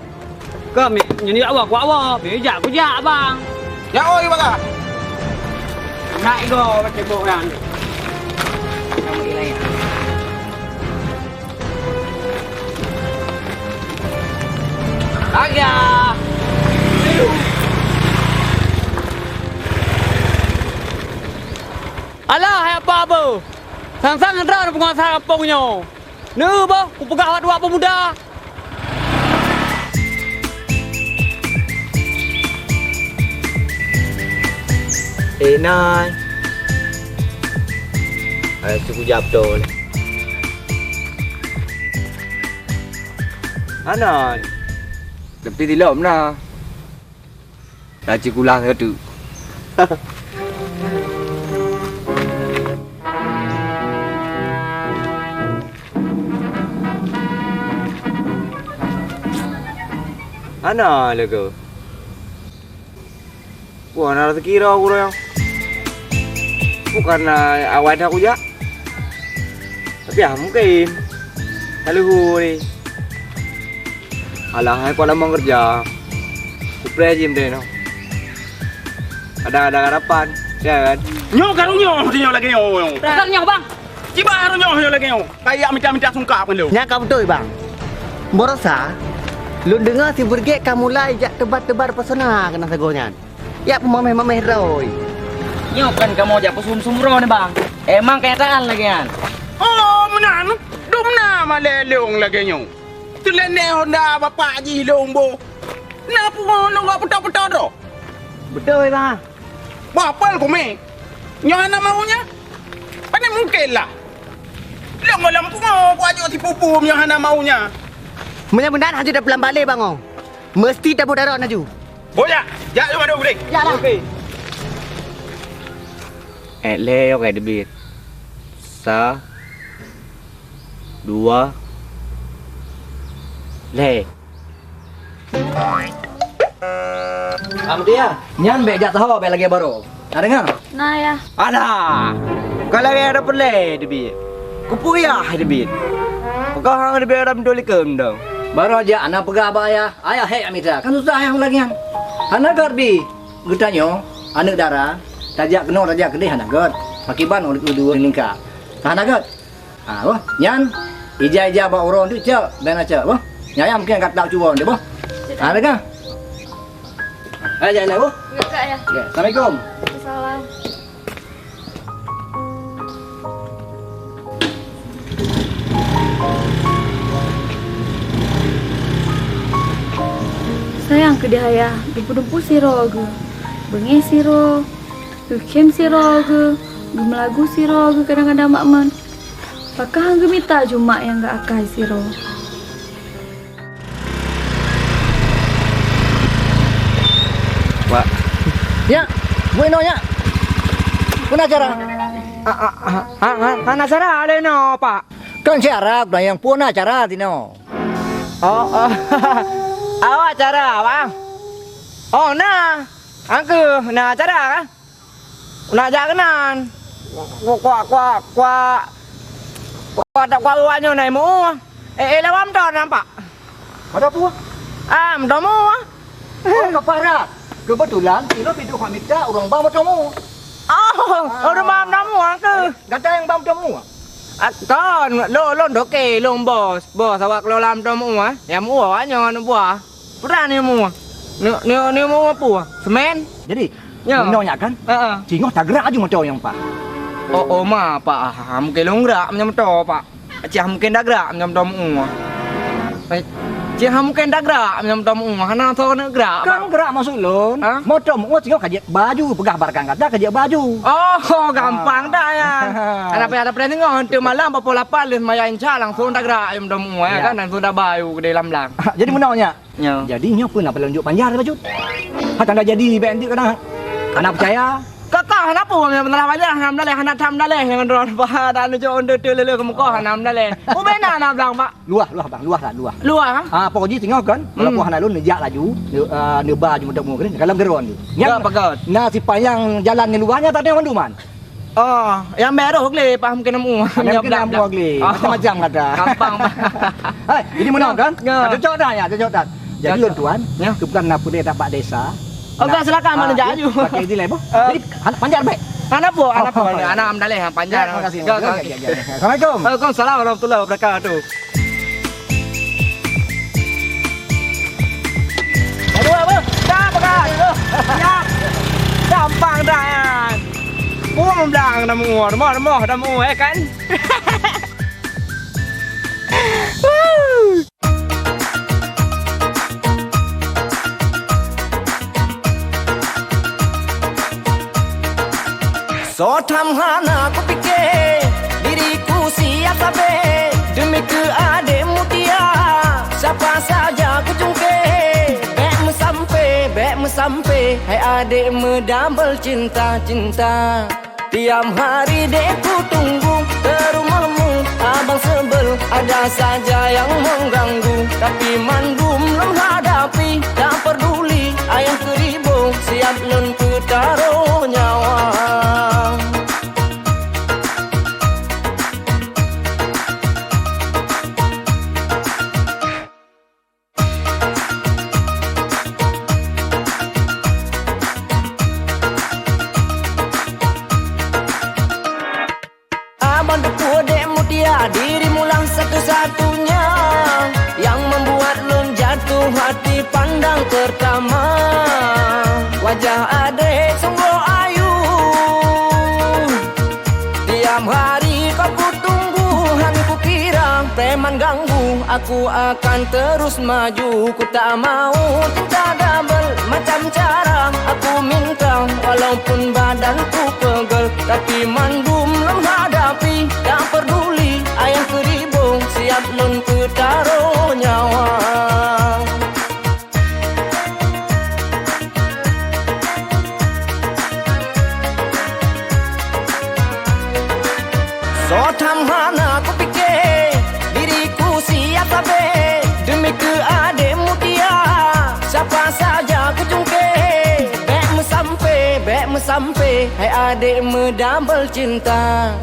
Kami nyanyi awak bejak aku jak bang. Ya oi baka. Nak go macam bo yang. Agak. Alah, hai apa? Sang-sang ndra penguasa kampungnya. Nu boh, ku pegawai dua pemuda. Nay. Cukup jawab betul. Anan. Lebih dilom lah. Dah cukup lah tu. Ana lego. Wah, nak kira aku yang. Bukan awal aku ya. Tapi ya mungkin. Kalau ni. Alah, aku lama kerja. Supaya jim deh no. Ada harapan, ya kan? Nyo kan nyo lagi nyo. Sang nyaw bang. Ciba harus nyo lagi nyo. Kayak minta sungkap kan lu. Nya kau betul bang. Borosa, lu dengar si Burgek kamu mulai jak tebar-tebar pesona kena sagonya. Ya pemameh-mameh roy. Nyo kan kamu aja pesum-sum ro ni bang. Emang kenyataan lagi kan. Oh, menan. Dum nama lelong lagi nyo. Telene honda bapak ji lombo. Napa lo enggak betul-betul ro? Betul bang. Bapal ko me. Nyo ana maunya? Pane mungkin lah. Lampu mau ku ajo tipu-pupu yang ana maunya. Mudah-mudahan haju dah pulang balik bang oh. Mesti dah berdarah haju. Boleh. Jak lu ada boleh. Ya lah. Okey. Leo kayak debit. 2 Le. Kamu dia, nyan bejak tahu be lagi baru. Ada dengar? Nah ya. Alah. Kalau ada pelai debit. Kupuyah debit. Kau hang debit ada mendolikam dong. Baru aja anak pegah bayar. Ayah hei amita. Kan susah yang lagi yang. Anak garbi. Gutanyo, anak darah. Tajak kena tajak kedih anak gad. Pakiban oleh dua lingkar. Anak gad. Wah, nyan. Ija-ija bawa orang tu cak. Ben cak, wah. Nyaya mungkin kat tak cuba dia, wah. Ada kan? Aja lah, wah. Enggak ya. Ya, Assalamualaikum. Salam. Sayang ke dia ya, dumpu-dumpu siro ge. Bengi siro. Dukem siro ge. Gemelagu siro ge kadang-kadang makman. Pakah hangga minta cuma yang gak akai siro. Pak. Ya, bueno ya. Kuna cara. Hana cara ada no, Pak. Kan cara dah yang pun acara tino. Oh, awak cara, Bang. Oh, nah. Angke, nah cara kan? Nak jaganan. Kuat luarnya nai mu. Lewam dah nampak. Ada apa? Dah mu. Oh, keparat. Kebetulan tino pintu minta orang bang bertemu. Udah mam namu angke. Kata yang bang bertemu. Kon, lo doke, lo bos awak lo lam temu ya mu awaknya nu buah. Berani mu. Ni mu apa? Semen. Jadi, Ya. nyonya kan? Heeh. Cingok tak gerak aja motor yang Pak. Oh, ma, Pak. Mungkin lo gerak macam tu, Pak. Cih mungkin dah gerak macam tu mu. Cih mungkin dah gerak macam tu mu. Hana tu nak gerak. Kan gerak masuk lon. Ha? Motor mu cingok kajak baju, pegah barang kata kajak baju. Oh, gampang dah ya. Ada tengok tu malam pukul 8 le mayan cha langsung dah gerak macam tu mu Ya. kan langsung dah bayu ke dalam lang. Jadi menaunya. Ya. Jadi nyo pun nak pelunjuk panjar baju. Hak dah jadi bentik kena. Anak percaya. Kakak kenapa yang benar aja ham dah leh anak tham dah leh yang ron bah dan jo onde tu le ke muka hanam dah leh. Oh bena nak bilang Pak. Luah bang, luah lah luah. Luar ha? Pokoknya tengok kan, kalau ku anak lu nejak laju, ne baju mudah mu kan, kalau geron ni. Ya bagus. Nah si payang jalan ni luarnya tak ada manduman. Oh, yang baru gle paham kena mu. Ada kena mu agli. Macam-macam kata. Gampang Pak. Hai, ini menang kan? Ya. Cocok dah ya, cocok dah. Jadi Cocok. lon tuan, Ya. kebukan nak pun tak desa. Okey silakan mana jaju. Pakai di lebo. Jadi panjar baik. Anak apa? Anak am dah leh panjang. Terima kasih. Okey. Assalamualaikum. Waalaikumsalam warahmatullahi wabarakatuh. Aduh apa? Dah pegang. Ya. Gampang dah ya. Buang belang dah mu dah mu kan. So hana ku fikir diriku siap sabar demi ke adik mutia siapa saja ku jungke bek me sampai hai adik me double cinta tiap hari dek ku tunggu ke rumahmu abang sebel ada saja yang mengganggu tapi mandum lem hadapi tak peduli ayam keribu siap lun ku taruh nyawa. Abang depu dek mutia dirimu lang satu-satunya yang membuat lun jatuh hati pandang pertama. Wajah adik sungguh ayu, tiap hari kau ku tunggu, hanya ku kira preman ganggu. Aku akan terus maju, ku tak mau cinta double macam cara aku minta. Walaupun badanku pegel, tapi mandum lem hadapi. Tak peduli ayam keribu, siap lun ku taruh nyawa. So hana ku fikir diriku siap sabar demi ke adik mutia siapa saja ku jungke bek me sampai hai adik me double cinta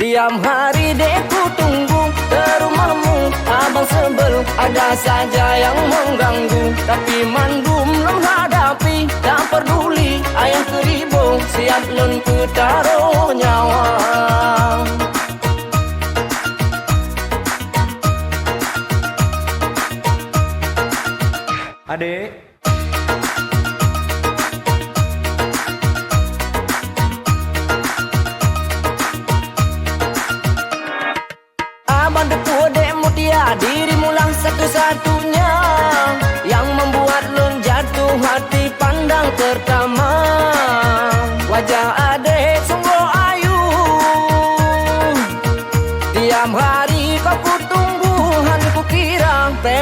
tiap hari dek ku tunggu ke rumahmu abang sebel ada saja yang mengganggu tapi mandum lem hadapi tak peduli ayam keribu siap lun ku taruh nyawa. Adik. Abang depu dek mutia dirimu lang satu-satunya yang membuat lun jatuh hati pandang pertama. Wajah adik sungguh ayu,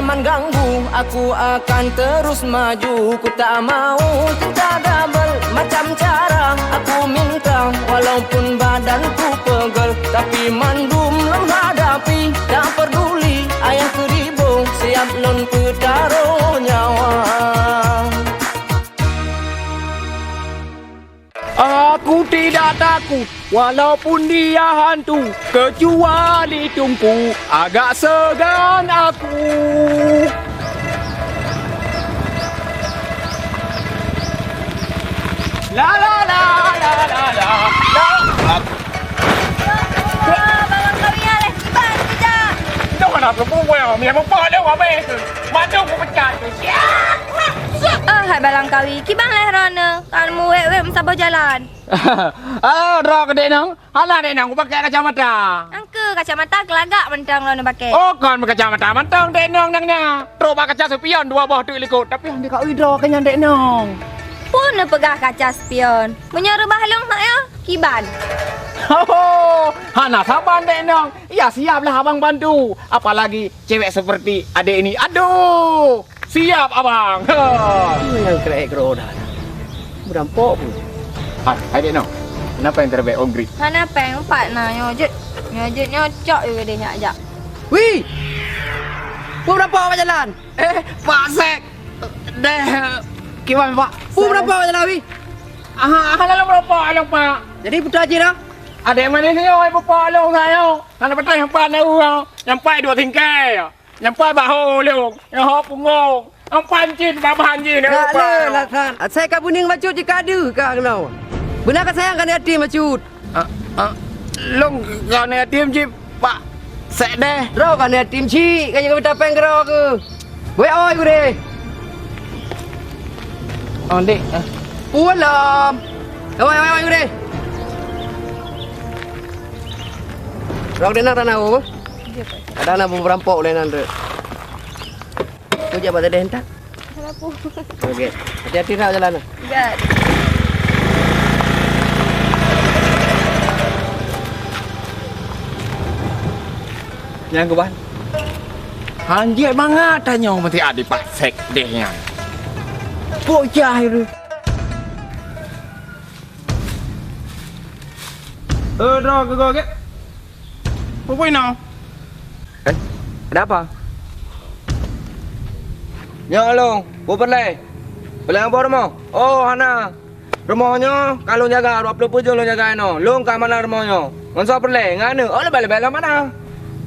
Jangan ganggu, aku akan terus maju. Ku tak mau cinta double macam cara aku minta. Walaupun badanku pegel, tapi mandum lon hadapi. Tak peduli ayah keribu, siap lon taruh nyawa. Aku tidak takut walaupun dia hantu, kecuali tungku agak segan aku. La la la la la la la. Bangun kami oleh kiban kejap. Đâu mà làm cái bố quèo, mẹ bố bò đâu mà bê. Mà đâu có bật chạy rồi. Hai balang kawi, kibang leh rana. Kamu wek mensabah jalan. Rok dek nang. Alah dek nang, aku pakai kacamata. Angke kacamata kelagak mentang rana pakai. Oh, kon kacamata mentang dek nang nangnya. Terus pakai kaca spion dua buah tu ikut. Tapi yang dekat Widro kenyang dek nang. Pun pegah kaca spion. Menyaru bahalong tak ya? Kiban. Oh, Hana saban dek nang. Ya siaplah abang bantu. Apalagi cewek seperti adik ini. Aduh, siap abang. Yang kerek keroda. Berampok pun. Hai dek nang. Kenapa yang terbaik Om Grit? Mana peng empat na nyojut. Nyojut nyocok juga deh nyajak. Wih! Pun berapa awak jalan? Pak Sek. Deh. Gimana Pak? Pun berapa awak jalan, Wih? Hana berapa along Pak? Jadi putar je dah. Ada yang mana saya oi bapa long saya. Hana betai hampa na urang. Nyampai dua tingkai. Nyampai bahu long. Yang hop pungong. Ampan jin babahan jin. Tak le lah san. Saya kat buning macut je kada ka kenau. Benar ka sayang kan hati macut. Long kau ni tim je Pak Sek deh. Ro kan hati ci kan jangan betapeng ke ro ke. Wei oi ku deh. Oh dek. Pulam. Oi ku deh. Rok denang tanah apa? Ada nak berampok oleh nanda. Tu je pada hentak. Kenapa? Okey. Hati-hati nak jalan. Enggak. Yang keban. Hanjir banget tanya mesti ada Pak Sek dehnya. Bocah itu. Dah ke. Apa ini? Ada apa? Ya long, boleh. Boleh apa rumah? Oh, Hana. Rumahnya kalau jaga 20 jam lo jaga no. Long ke mana rumahnya? Nganso perle, ngane. Oh, lebih mana?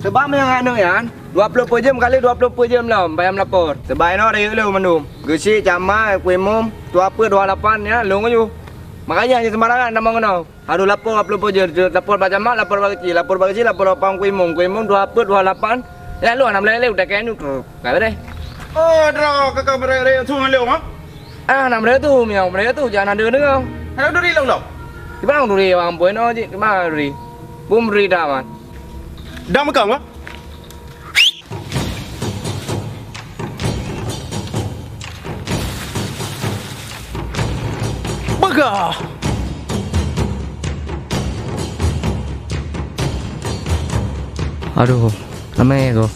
Sebab yang ngane ya. 20 jam kali 20 jam lah bayam lapor. Sebab no dari lu mendum. Gesi cama kuimum 28 ya, long aja. Makanya hanya sembarangan nama ngono. Harus lapor 20 jam, lapor macam mana, lapor bagi kecil, lapor pang kuimum 28. Ya lu nak lele udah kayak nu. Kayak deh. Oh, dah kakak berada tu ngalung ah. Nak berada tu, miau berada tu jangan ada dengar. Ada duri long. Di mana duri orang poin no je, di mana duri? Bum duri dah man. Dah makan ah. Bagah. Aduh, ramai tu.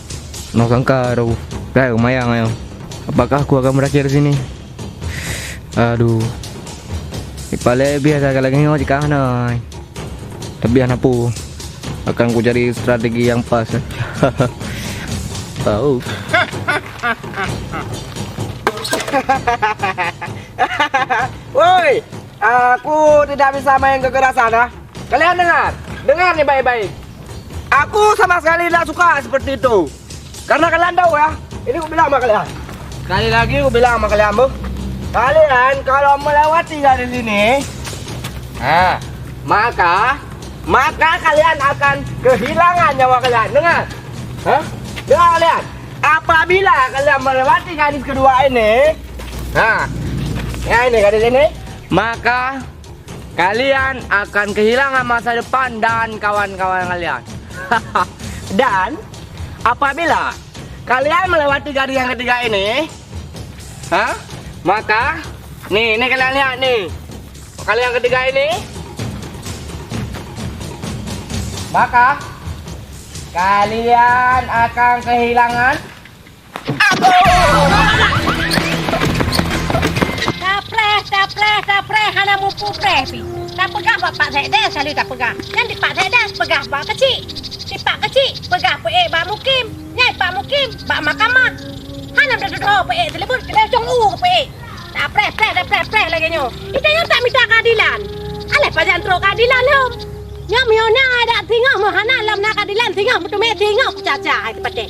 Nak sangka tu. Dah lumayan ayo. Apakah aku akan berakhir di sini? Aduh. Ipale biasa kalau lagi ngau jika hanai. Tapi apa? Akan ku cari strategi yang pas. Tahu. Woi, aku tidak bisa main kekerasan ah. Kalian dengar nih baik-baik. Aku sama sekali tidak suka seperti itu. Karena kalian tahu ya, ini aku bilang sama kalian. Sekali lagi aku bilang sama kalian, Bu. Kalian kalau melewati dari sini, maka kalian akan kehilangan nyawa kalian. Dengar? Dengar kalian? Apabila kalian melewati gadis kedua ini, ya ini gadis ini, maka kalian akan kehilangan masa depan dan kawan-kawan kalian. Dan apabila kalian melewati gadis yang ketiga ini, maka nih kalian lihat nih, kalian yang ketiga ini, maka kalian akan kehilangan apa? Tapreh, hana mupu preh pi. Tak pegah bapak saya dah selalu tak pegah. Yang di pak saya dah pegah pak kecil. Di pak kecil pegah pak mukim. Nyai pak mukim, pak mahkamah. Hana dah duduk pak telefon kena jong pak. Tapreh lagi nyo. Itu yang tak minta keadilan. Aleh pajan tro keadilan hom. Nyam yona ada tinggal mo hana lam nak keadilan tinggal betul me tinggal caca ai kepada.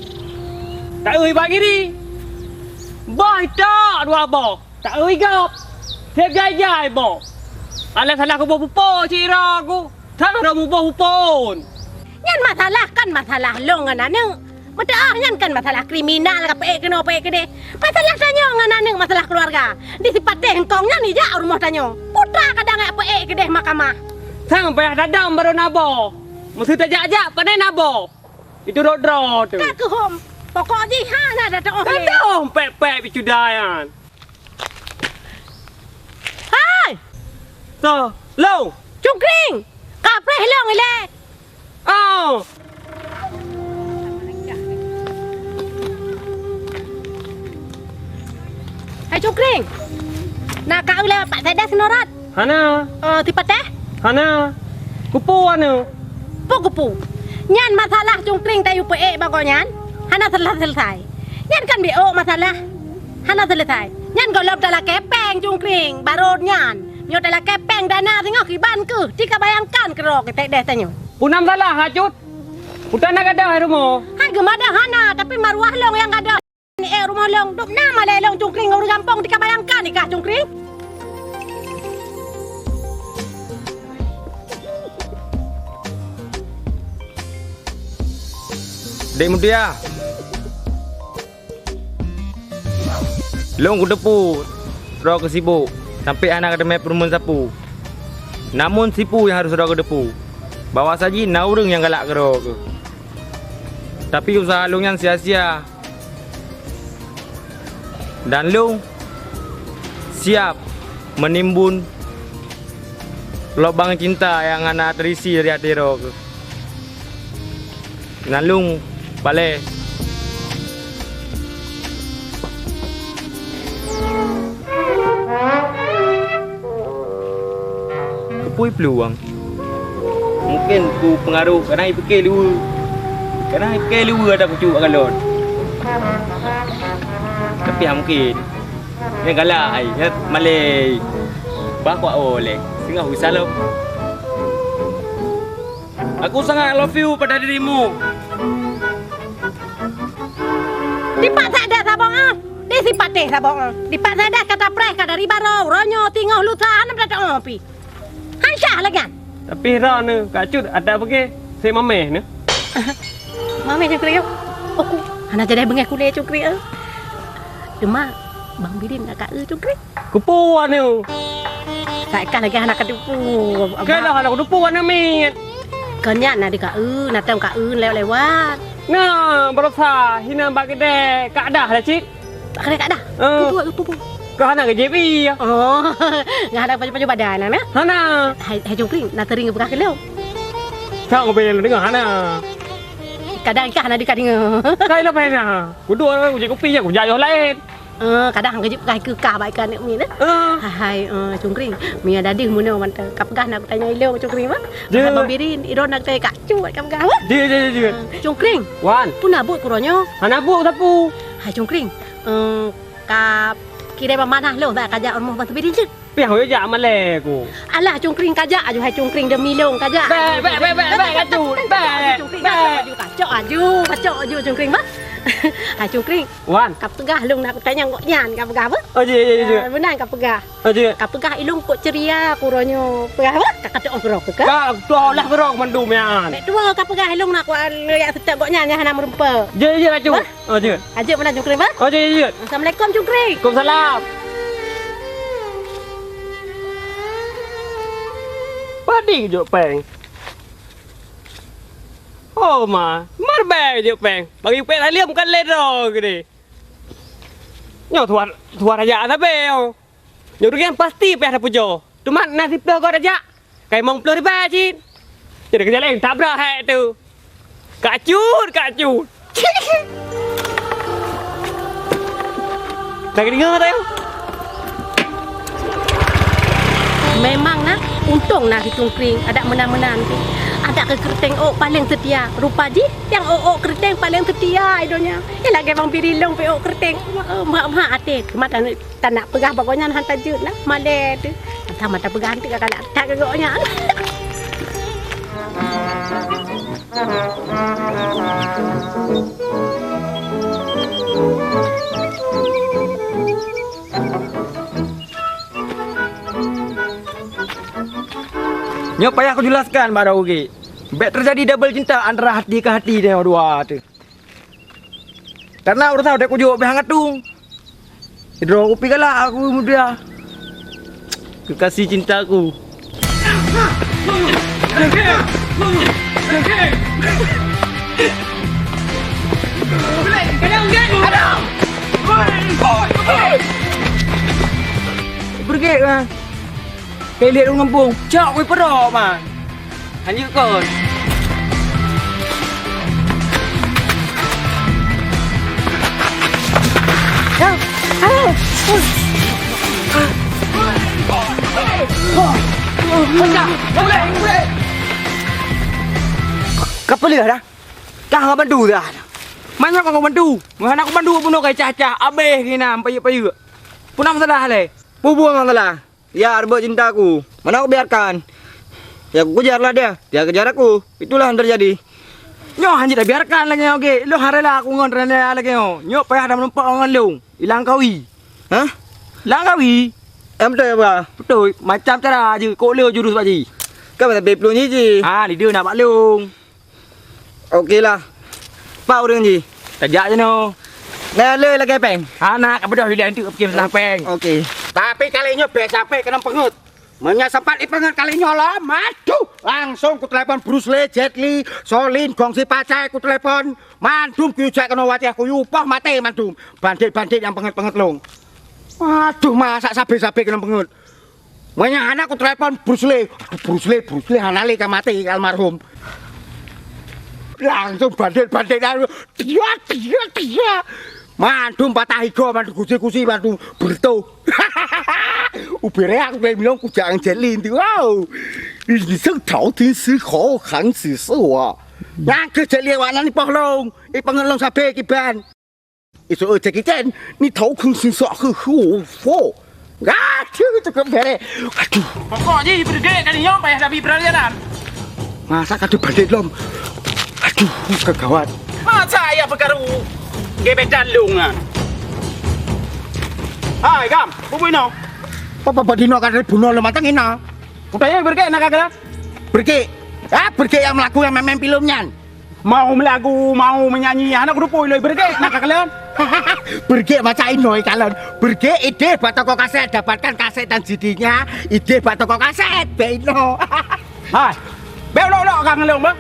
Tak ui bagi ni. Boy tak dua boh. Tak ui gap. Thiệt gai dài bỏ. Anh là salah ko pupo cira ko. Thang ada pupo. Yan masalah kan masalah long ananeng. Mata yan kan masalah kriminal ka pe keno pe kede. Masalah tanyo ananeng masalah keluarga. Di sifat dengkongnya ni ja rumah tanyo. Putra kadang pe kede mahkamah. Thang pe dadam baru nabo. Mesti tajak-jak pandai nabo. Itu dro tu. Ka ke hom. Pokok ji hana dah tak okey. Tahu pe bicudayan. So, lâu. Trung Kring, cà phê lâu người lẹ. Hai Trung Kring, nak kau lewat Pak Saya dah senorat. Hana. Tipat teh? Hana. Kupu anu. Kupu. Nyan masalah Trung Kring tayu pe bagonyan. Hana selesai. Nyan kan bio masalah. Hana selesai. Nyan golop dalam kepeng Trung Kring, baru nyan. Nyo dalam kepeng dana tengok kiban ke. Jika bayangkan kerok ketek deh tanyo. Punam salah hacut. Putan nak ada hai rumah. Hai gemada hana tapi maruah long yang ada. Ni rumah long duk nama le long Cungkring orang kampung jika bayangkan nikah Cungkring. Dek Mutia. Long ku depu. Roh ke sibuk. Sampai anak ada map perumahan sapu. Namun sipu yang harus roh ke depu. Bawa saji naureng yang galak ke roh ke. Tapi usaha long yang sia-sia. Dan long siap menimbun lubang cinta yang anak terisi dari hati roh ke. Dan long balik. Pui peluang. Mungkin ku pengaruh kerana fikir lu. Kerana fikir lu ada kucu galon. Tapi mungkin ni galak ai Malay. Bakwa oleh. Singah usalam. Aku sangat love you pada dirimu. Di pak sada sabong ah. Di sifat teh sabong ah. Di pak sada kata preh kata ribaro ronyo tinggal lutan am dak ngopi. Hancah lagi kan? Tapi rana kacut ada pergi saya mameh ni. Mameh Cungkring. Aku hana jadi bengah kuliah Cungkring. Cuma Bang Bidin nak Cungkring. Kupuan ni. Saikah lagi anak ketipu. Kalau anak kupuan ni. Kenya nak dika nak tem ka lewat. Nah, berusaha hina bagi dek kak dah lah cik. Kak dah. Pupu. Kau nak ke JB ya? Oh, nggak ada baju badan na? Hana. Hai Cungkring, nak tering berkah kelau. Kau bela dengan Hana. Kadang ikan ada kadang. Kau lah pernah. Kudu orang uji kopi ya, kudu jauh lain. Kadang kerja pakai ke kah baik kan ni na. Hai Cungkring, mi ada di mana mantap. Kapgah nak tanya ilmu Cungkring mah. Hai Bang Bidin, iron nak tanya kak cuat kapgah. Je. Cungkring. Wan. Pun nabut kuronyo. Hana bu sapu. Hai Cungkring. Kap kira pamanah lo tak kajak rumah Bang Bidin je. Piang ho ya male ku. Alah Cungkring kajak aju hai Cungkring demi long kajak. Baik kacau. Kacau aju Cungkring mah. Hai Cungkring. Wan. Kap tegah long nak tanya ngok nyan kap pegah apa? Oh je. Benar kap pegah. Oh je. Kap pegah ilung kok ceria kuronyo. Pegah apa? Kata orang kerok ke? Kau tolak kerok mandum ya. Nek tua kap pegah ilung nak lihat setiap kok nyan hana merumpa. Je kacau. Oh je. Aja mana Cungkring mah? Oh je. Assalamualaikum Cungkring. Waalaikumsalam. Padi juk peng. Oh ma, marbe juk peng. Bagi peng liam kan ledo gede. Nyo tuar aja ada beo. Nyo rugian pasti pe ada pujo. Cuma nasib dah kau aja. Kayak mong pelur bajin. Jadi kerja lain tabrak hai tu. Kacut. Lagi dengar tayo. Memang nak, untung nak ditungkring, ada menang-menang tu. Ada ke kereteng paling setia. Rupa di yang kereteng paling setia idonya. Lagi bang pirilong pe kereteng. Mak ate, mata tak nak pegah pokoknya hantar je lah. Male tu. Sama tak pegah tu kakak tak kagoknya. Nyok payah aku jelaskan pada Ugi. Bet terjadi double cinta antara hati ke hati dia dua tu. Karena udah tahu dia kujuk berhangat tu. Hidro aku pigalah aku muda. Kekasih cintaku. Pergi kan? Kayak lihat orang kampung, cak wei perok mah. Hanya kau. Kapal dia dah. Kah ngau bantu dah. Mana kau bantu? Mana aku bantu pun kayak cacah, abeh kena payu-payu. Pun masalah le. Bubuang masalah. Ya, rebut cintaku. Mana aku biarkan? Ya aku kejarlah dia. Dia kejar aku. Itulah yang terjadi. Nyo hanya dah biarkan lagi okey. Lo haralah aku ngon rene lagi nyo. Nyo payah dah menumpak orang lu. Hilang kawi. Hah? Hilang kawi. Betul ya, Pak? Betul. Macam cara je kok leo jurus pak ji. Kau pada beplu ni ji. Ha, dia nak pak long. Okeylah. Pak urang ji. Tajak je no. Nah, le lagi peng. Anak apa dah hilang tu pergi masalah peng. Okey. Tapi kalinya biasa sampai kena pengut. Sempat pengut kalinya lah, maju. Langsung ku telepon Bruce Lee, Jet Li, Solin, Gongsi Pacai ku telepon. Mandum ku jak kena wati aku upah mati mandum. Bandit-bandit yang pengut-pengut long. Aduh, masa sabe-sabe kena pengut. Anak ku telepon Bruce Lee. Bruce Lee anale ka mati almarhum. Langsung bandit-bandit dia. Mandum patah higo, mandum kusi-kusi, mandum berto. Ubere aku bilang aku jangan jelin tu. Wow, ini sengtau tinsi kau kan si semua. Yang kejelin warna ni pahlong, pengelong sabe kiban. Itu cekitan, ni tahu kung si sok hu. Aduh, itu kembali. Aduh. Pokoknya berdek kali nyong payah tapi peralianan. Masa kadu bandit lom. Aduh, kegawat. Masa ya perkara gebetan lungan. Hai, Kam, bubuin no. Papa dino kan bunuh lo matang ina. Utanya berke nak kagak? Pergi. Pergi yang melakukan memang filmnya. Mau melagu, mau menyanyi, anak grupo iloi berke nak kagak? Pergi macam inoi kalian. Pergi ide buat toko kaset, dapatkan kaset dan CD-nya. Ide buat toko kaset, beno. Hai, belok kang leong bang.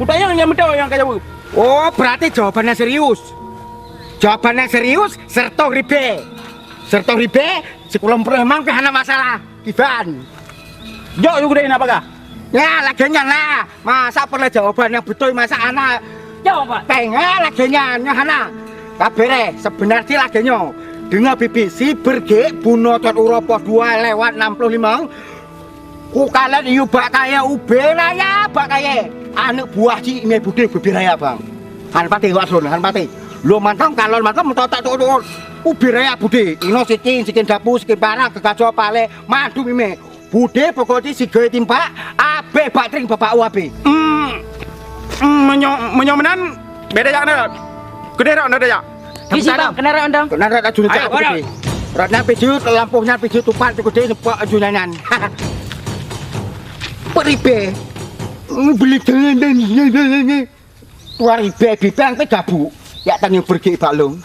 Utanya yang betul yang kayak jawab. Oh, berarti jawabannya serius. Jawabannya serius, serto ribe. Serto ribe, sekolah memang kehana masalah. Ivan. Jok juga ini apa kah? Ya, laginya lah. Masa perlu jawaban yang betul masa anak. Jawab, Pak. Pengen laginya, hana. Kabere, sebenarnya laginya. Dengan BBC berge bunuh Tuan Uropo 2/65. Ku kalian iu bak kaya ube raya, bak kaya. Anak buah si ini budi ube raya bang. Han pati wasun, han pati. Lo mantang kalon mantang mentotak tuh ubi raya budi. Ino sikin dapur, sikin barang, kegajo pale, madu mime. Budi pokoknya si gaya timpa, abe batring bapak uabe. Menyomenan beda jak nih. Gede rak nih jak. Isi bang, kendaraan dong. Kendaraan ajun jak gede. Ratna pijut, lampunya pijut tupat gede sepak ajunanan. Peribe. Beli dengan Tuaribe bibang pe gabu. Ya tang yang pergi balung.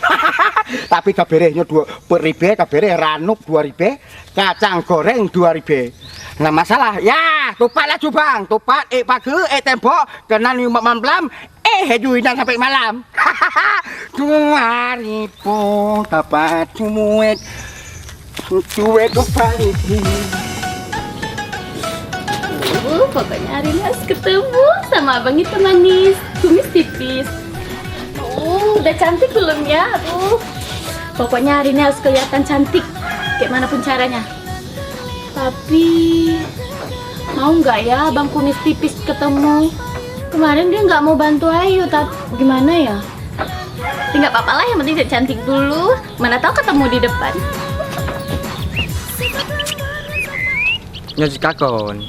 Tapi kaberehnya 2 peribe, kabereh ranuk 2000, kacang goreng 2000. Nah masalah ya, tupat lah bang, tupat pagi, tembok, kena 5 malam, juinan sampai malam. 2000 dapat cuek kembali. Pokoknya hari ini harus ketemu sama abang itu manis, kumis tipis. Udah cantik belum ya? Pokoknya hari ini harus kelihatan cantik, kayak mana pun caranya. Tapi mau nggak ya Bang Kumis tipis ketemu? Kemarin dia nggak mau bantu Ayu, tapi gimana ya? Nggak apa-apa lah, yang penting dia cantik dulu. Mana tahu ketemu di depan. Nyo kakon.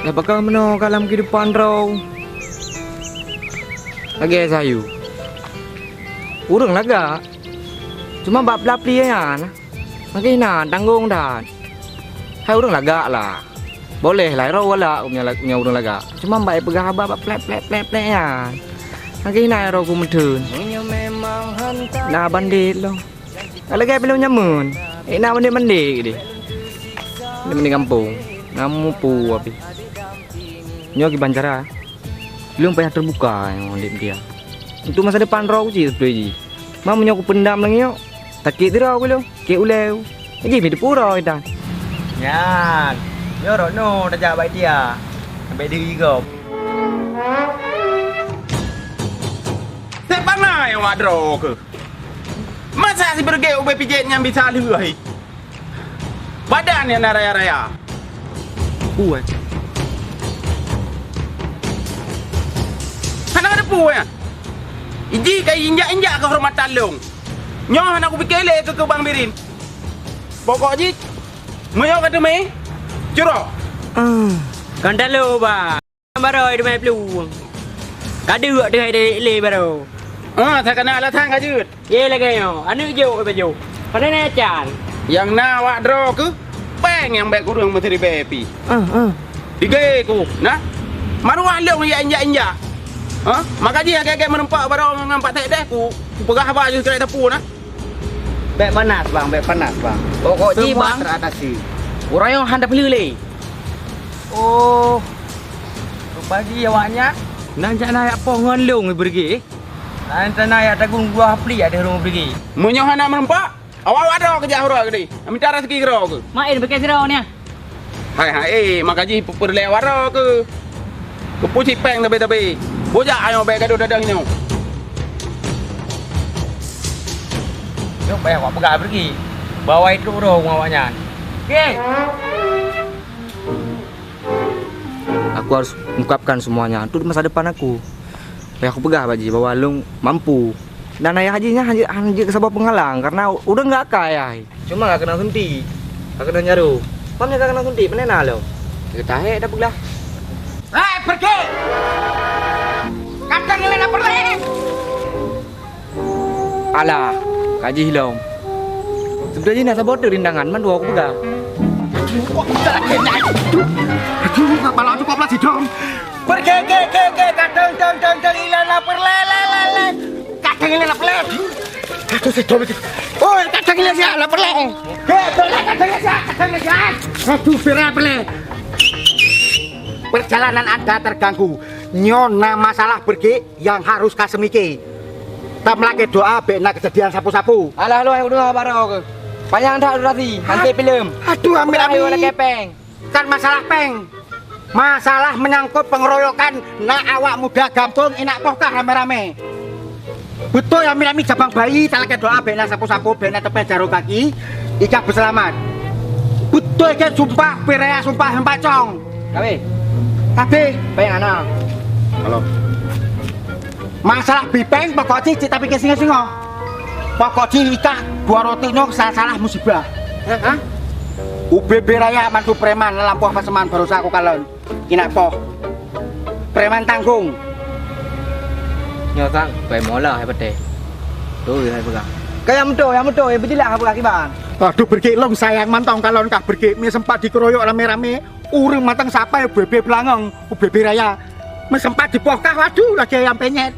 Ya bakal meno kalam kehidupan row. Lagi sayu. Urang laga. Cuma bab lapli ya. Lagi tanggung dan. Hai urang laga lah. Boleh lah row wala punya urang laga. Cuma mbak pegah bab plep ya. Lagi row ku mentun. Nah bandit lo. Lagi belum nyamun. Nah bandit gitu. Ini kampung. Namu pu api. Nyo ki bancara. Belum banyak terbuka yang oleh dia. Untuk masa depan roh sih tu ji. Mam nyo ku pendam lagi yo. Takik dia aku lo. Ke ulau. Lagi hidup pura dah. Nyan. Yo rono dah baik dia. Sampai diri kau. Siapa nak yang wadro ke? Masa si berge ube pijet yang bisa lihat? Badan yang raya-raya. Kuat. Anak ada puan. Iji kai injak-injak kehormatan long. Nyoh anak aku pikir le ke Bang Birin. Pokoknya moyo kata me. Curo. Kan dah lo ba. Baru ada mai peluang. Kadu ada le baru. Saya kenal lah tang kajut. Ye lagi yo. Anu jo baju. Pada ni acan. Yang na wadro ke peng yang baik kurang menteri bepi. Digai ku, nah. Maruah long ya injak-injak. Maka dia kayak menempak barang ngampak tek deh ku. Pegah baju kereta tepu nah. Bek panas bang, bek panas bang. Pokok ji bang teratasi. Orang yang handap lele. Oh. Bagi awaknya. Nanti nak pohon long pergi. Nanti nak tagung buah pli ada rumah pergi. Munyo hana menempak. Awak ada kerja hura ke ni? Minta rezeki kero ke? Main pakai sirau ni. Hai, makaji perlewat ke. Kepuci peng tapi. Bojak ayo baik gaduh dadang nyo. Yo bayar awak pegang pergi. Bawa itu roh awaknya. Okey. Aku harus ungkapkan semuanya. Itu masa depan aku. Bayar aku pegang baji bahwa long mampu. Dan ayah hajinya hanya sebab penghalang karena udah nggak kaya. Cuma nggak kena suntik, nggak kena nyaru. Mamnya nggak kena suntik, mana lo? Kita dah peglah. Pergi. Kadang ini nak pergi. Alah, kaji hilang. Sebenarnya nak sabot rindangan, man dua aku pegang. Aduh, kepala aku kok dom. Pergi, kadang ilang lapar lele. Kadang ilang lapar. Aduh, si dom. Oh, kadang ilang siap lapar lele. Kadang siap. Aduh, lapar lele. Perjalanan Anda terganggu. Nyona masalah pergi yang harus kasemiki. Tak melake doa bena kejadian sapu-sapu. Alah lu udah barang ke. Panjang dah durasi, nanti film. Aduh, ambil lagi peng. Kan masalah peng. Masalah menyangkut pengeroyokan nak awak muda gabung enak pohkah rame-rame. Betul ya milami jabang bayi talake doa bena sapu-sapu bena tepe jaro kaki ika berselamat. Betul kan sumpah perea sumpah hempacong. Tapi peng anak. halo. Masalah bipeng pokok cici tapi ke singa-singa. Pokok cici ika dua roti no salah musibah. UBB Raya mantu preman lampuh paseman baru aku kalon. Kina poh. Preman tanggung. Nyotang, baik mola hebat deh. Tuh ya pegang. Kayak mudo, yang berjelas apa kaki bang? Aduh berki long sayang mantong kalon kah berki mi sempat dikeroyok rame-rame. Urung matang sapa UBB Pelangong, UBB Raya. Mi sempat dipohkah waduh lagi ayam penyet.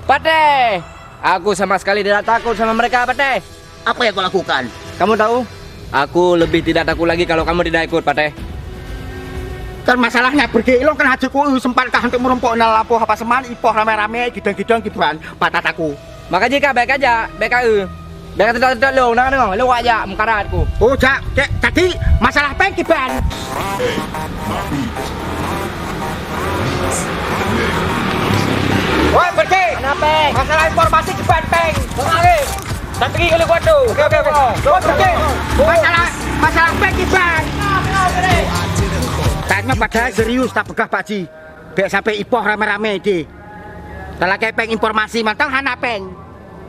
Pateh, aku sama sekali tidak takut sama mereka, Pateh. Apa yang kau lakukan? Kamu tahu? Aku lebih tidak takut lagi kalau kamu tidak ikut, Pateh. Kan masalahnya berki long kan hajiku sempat kah untuk merumpuk lampuh apa seman ipoh rame-rame gidang-gidang gituan patataku. Maka jika baik aja, baik Baik tidak lo, nak dengar, lo aja mengkaratku. Oh, jadi masalah peng kiban. Woi, pergi. Kenapa Peng. Masalah informasi cepat, Peng. Mengalir. Tak pergi kalau kuat tu. Okey. Masalah Peng Bang. Tanya padahal serius tak pegah Pak Ji. Biar sampai ipoh rame-rame di. Kalau kayak Peng informasi mantang hana Peng.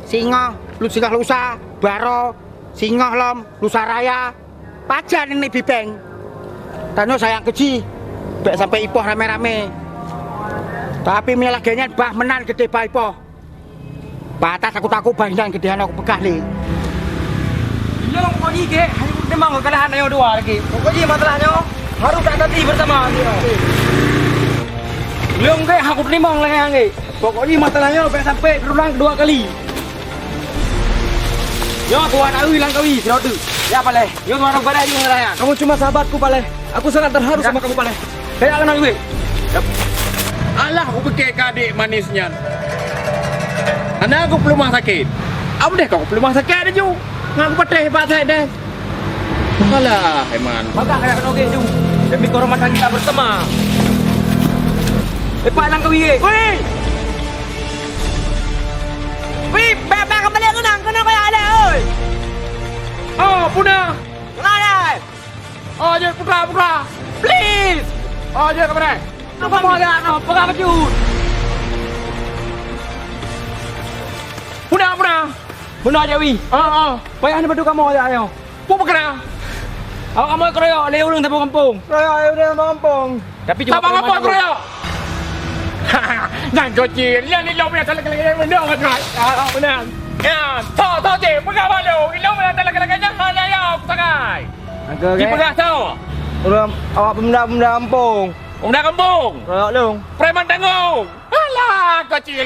Singo, Singo Lusa, Baro, Singo Lom, Lusa Raya. Pajan ini Bipeng. Tanya sayang keci. Biar sampai ipoh rame-rame. Tapi milagenya bah menan gede bah ipoh. Batas aku takut bahinan gedean aku pegah ni. Yang kau ni ke, hanya memang kekalahan yang dua lagi. Pokoknya masalahnya harus tak nanti bersama. Yang ke aku memang lagi yang ke. Pokoknya masalahnya sampai berulang kedua kali. Yo tuan aku hilang kau ini, sudah tu. Ya paleh. Yo tuan aku pada juga layan. Kamu cuma sahabatku paleh. Aku sangat terharu sama kamu paleh. Saya kenal gue. Alah, aku pikir adik manisnya. Anak aku perlu rumah sakit. Apa deh kau perlu rumah sakit ada ju? Ngaku patah hebat saya deh. Alah, Eman. Maka kaya kena tu. Demi kehormatan kita bersama. Lepas lang kau ye. Woi. Woi, bebe kembali kenang kaya ada oi. Oh, punah. Kenal. Oh, je putra. Please. Oh, je kemana? Apa mau ada no, pegang kejut. Punah. Benar Jawi. Payah ni batu kamu aja ayo. Apa kena? Awak kamu keroyok leh urang tapu kampung. Keroyok urang tapu kampung. Tapi cuma apa keroyok? Jangan kecil. Yang ni lo punya salah-salah benda kan. Benar. Ya, tahu je. Pegang malu. Lo punya salah-salah jangan ayo sakai. Agak Di pegang tahu. Urang awak pemuda kampung. Pemuda kampung. Keroyok long. Preman tanggung. Alah, kecil.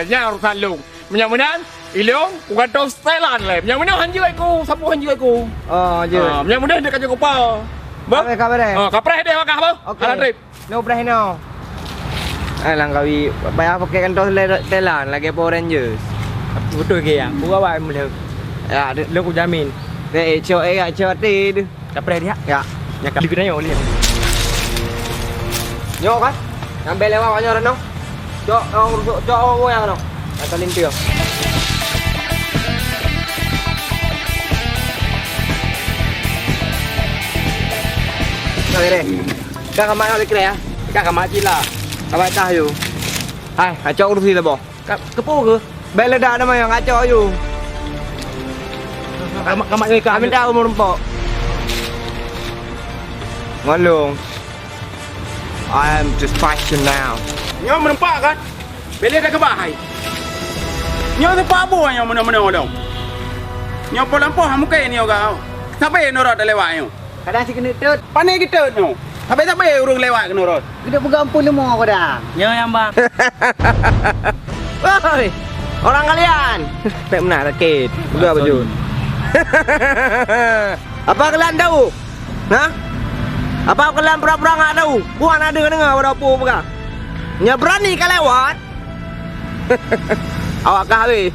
Jangan urusan long. Mudah-mudahan Ilong, bukan tahu setelan lah. Mudah-mudahan hanju aku, sapu hanju aku. Oh, je. Mudah-mudahan dia kerja kupal. Apa kabar deh? Kapreh dia wakah apa? Okey. Alan trip. No preh no. Alang kawi, bayar pakai kan tahu setelan lagi Power Rangers. Betul ke ya? Aku awak melihat. Ya, Lo aku jamin. cok ti. Kapreh dia. Ya. Yang kali kena yo lihat. Nyo kan? Ngambil lewat banyak orang no. Cok orang yang no. Atau limpio. Kare. Kak kamar nak kira ya? Kak kamar cila. Kamar cah you. Hai, acok urus lah boh. Kepo ke? Bela dah nama yang acok you. Kamar yo ka. Kami tahu merumpok. Ngolong. I am just fashion now. Nyo menempak kan? Bila dah kebahai. Nyo tu pabu yang mana-mana orang. Nyo polampoh muka ni kau. Sampai norot lewat nyo. Kadang si kena tut. Pandai kita nyo. Sampai urung lewat ke norot. Kita bergampun lemo kau dah. Yo yang bang. Woi. Orang kalian. Pek menak rakit. Buka baju. Apa kalian tahu? Hah? Apa kalian pura-pura enggak tahu? Bukan ada dengar pada apa buka. Nya berani kau lewat. Awak kah weh?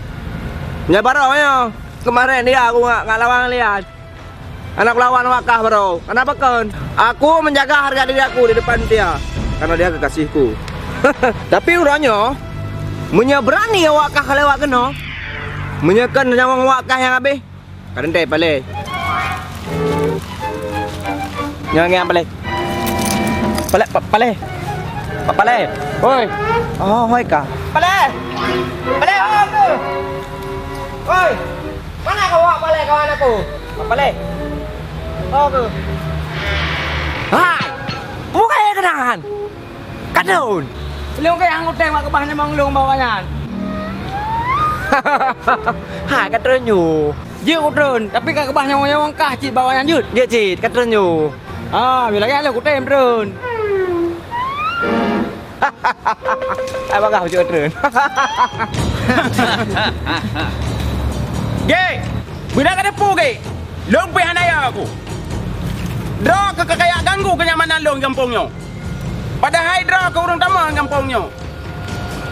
Nya baronya. Kemarin dia aku enggak lawan lihat. Anak lawan wakah bro. Kenapa kan? Aku menjaga harga diri aku di depan dia. Karena dia kekasihku. Tapi urangnya berani wakah lewat kena. Menyekan nyawa wakah yang habis. Kadang teh pale. Yang pale. Pale. Oi. Oh, hoi kah? Pale. Oh tu. Oi. Mana kau awak pale kawan aku? Pale. Oh ke? Hai. Bukan yang kenangan. Kadun. Belum ke yang utang mak kebahnya manglung bawanya. Hai kadun you. Dia udun, tapi kak kebahnya wong kah cit bawanya jut. Dia cit kadun you. Bila kan aku tem drone. Ai bagah je drone. Ge. Bila kada pu ge. Lompe hanaya aku. Draw ke kekaya ganggu kenyamanan lo kampungnya. Padahal draw ke urang tamu kampungnya.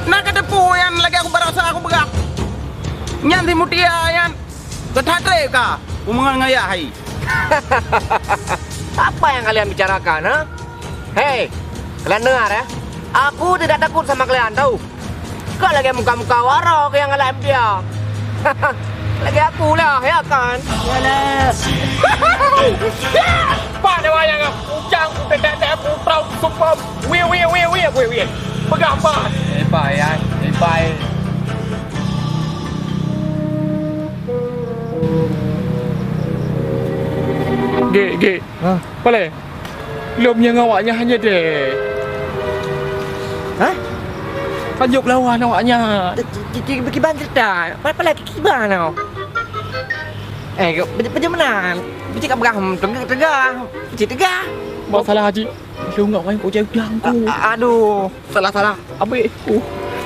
Nak kada pu yang lagi aku berasa aku begak. Nyan mutia yang ketatre ka. Umangan ngaya hai. Apa yang kalian bicarakan, ha? Hei, kalian dengar ya? Aku tidak takut sama kalian, tahu? Kau lagi muka-muka warok yang ngelap dia. Lagi aku lah, ya kan? Yalah. Pak dia wayang ujang tetek putrau super. Wih. Pegang apa? Bye ya. Bye. Ge. Boleh? Belum yang awaknya hanya deh. Hah? Tajuk lawan awaknya. Kiban cerita. Apa kiban tau? Bagaimana? Bici kat berang, tegah. Bici tegah. Bawa salah haji. Lu ngak main kau jauh aku. Aduh, salah. Habis aku.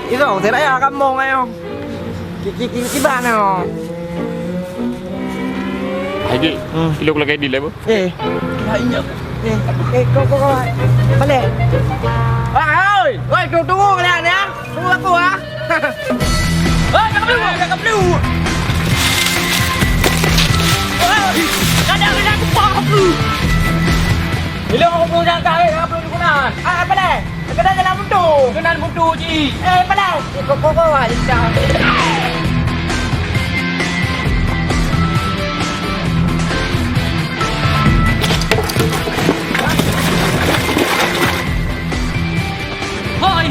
Itu saya raya kampung ayo. Kiban tau. Haji, lu lagi di level. Kau balik. Oi, tunggu kalian ya. Tunggu aku ah. Cakap dulu. Kadang aku paham lu. Bila aku pun jangka apa lu gunakan? Apa dah? Kena jalan buntu. Kenan buntu ji. Apa dah? Kau aja. Hoi.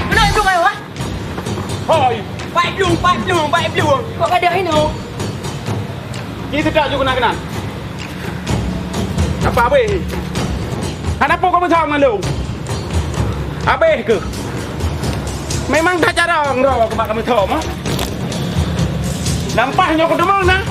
Kenapa itu kau ah? Hoi, Baik belum. Kau ada ini? itu tak juga nak. Apa abe? Kenapa kau bersama dengan lu? Abe ke? Memang tak cara orang kau kami tahu mah. Nampaknya kau demam nah.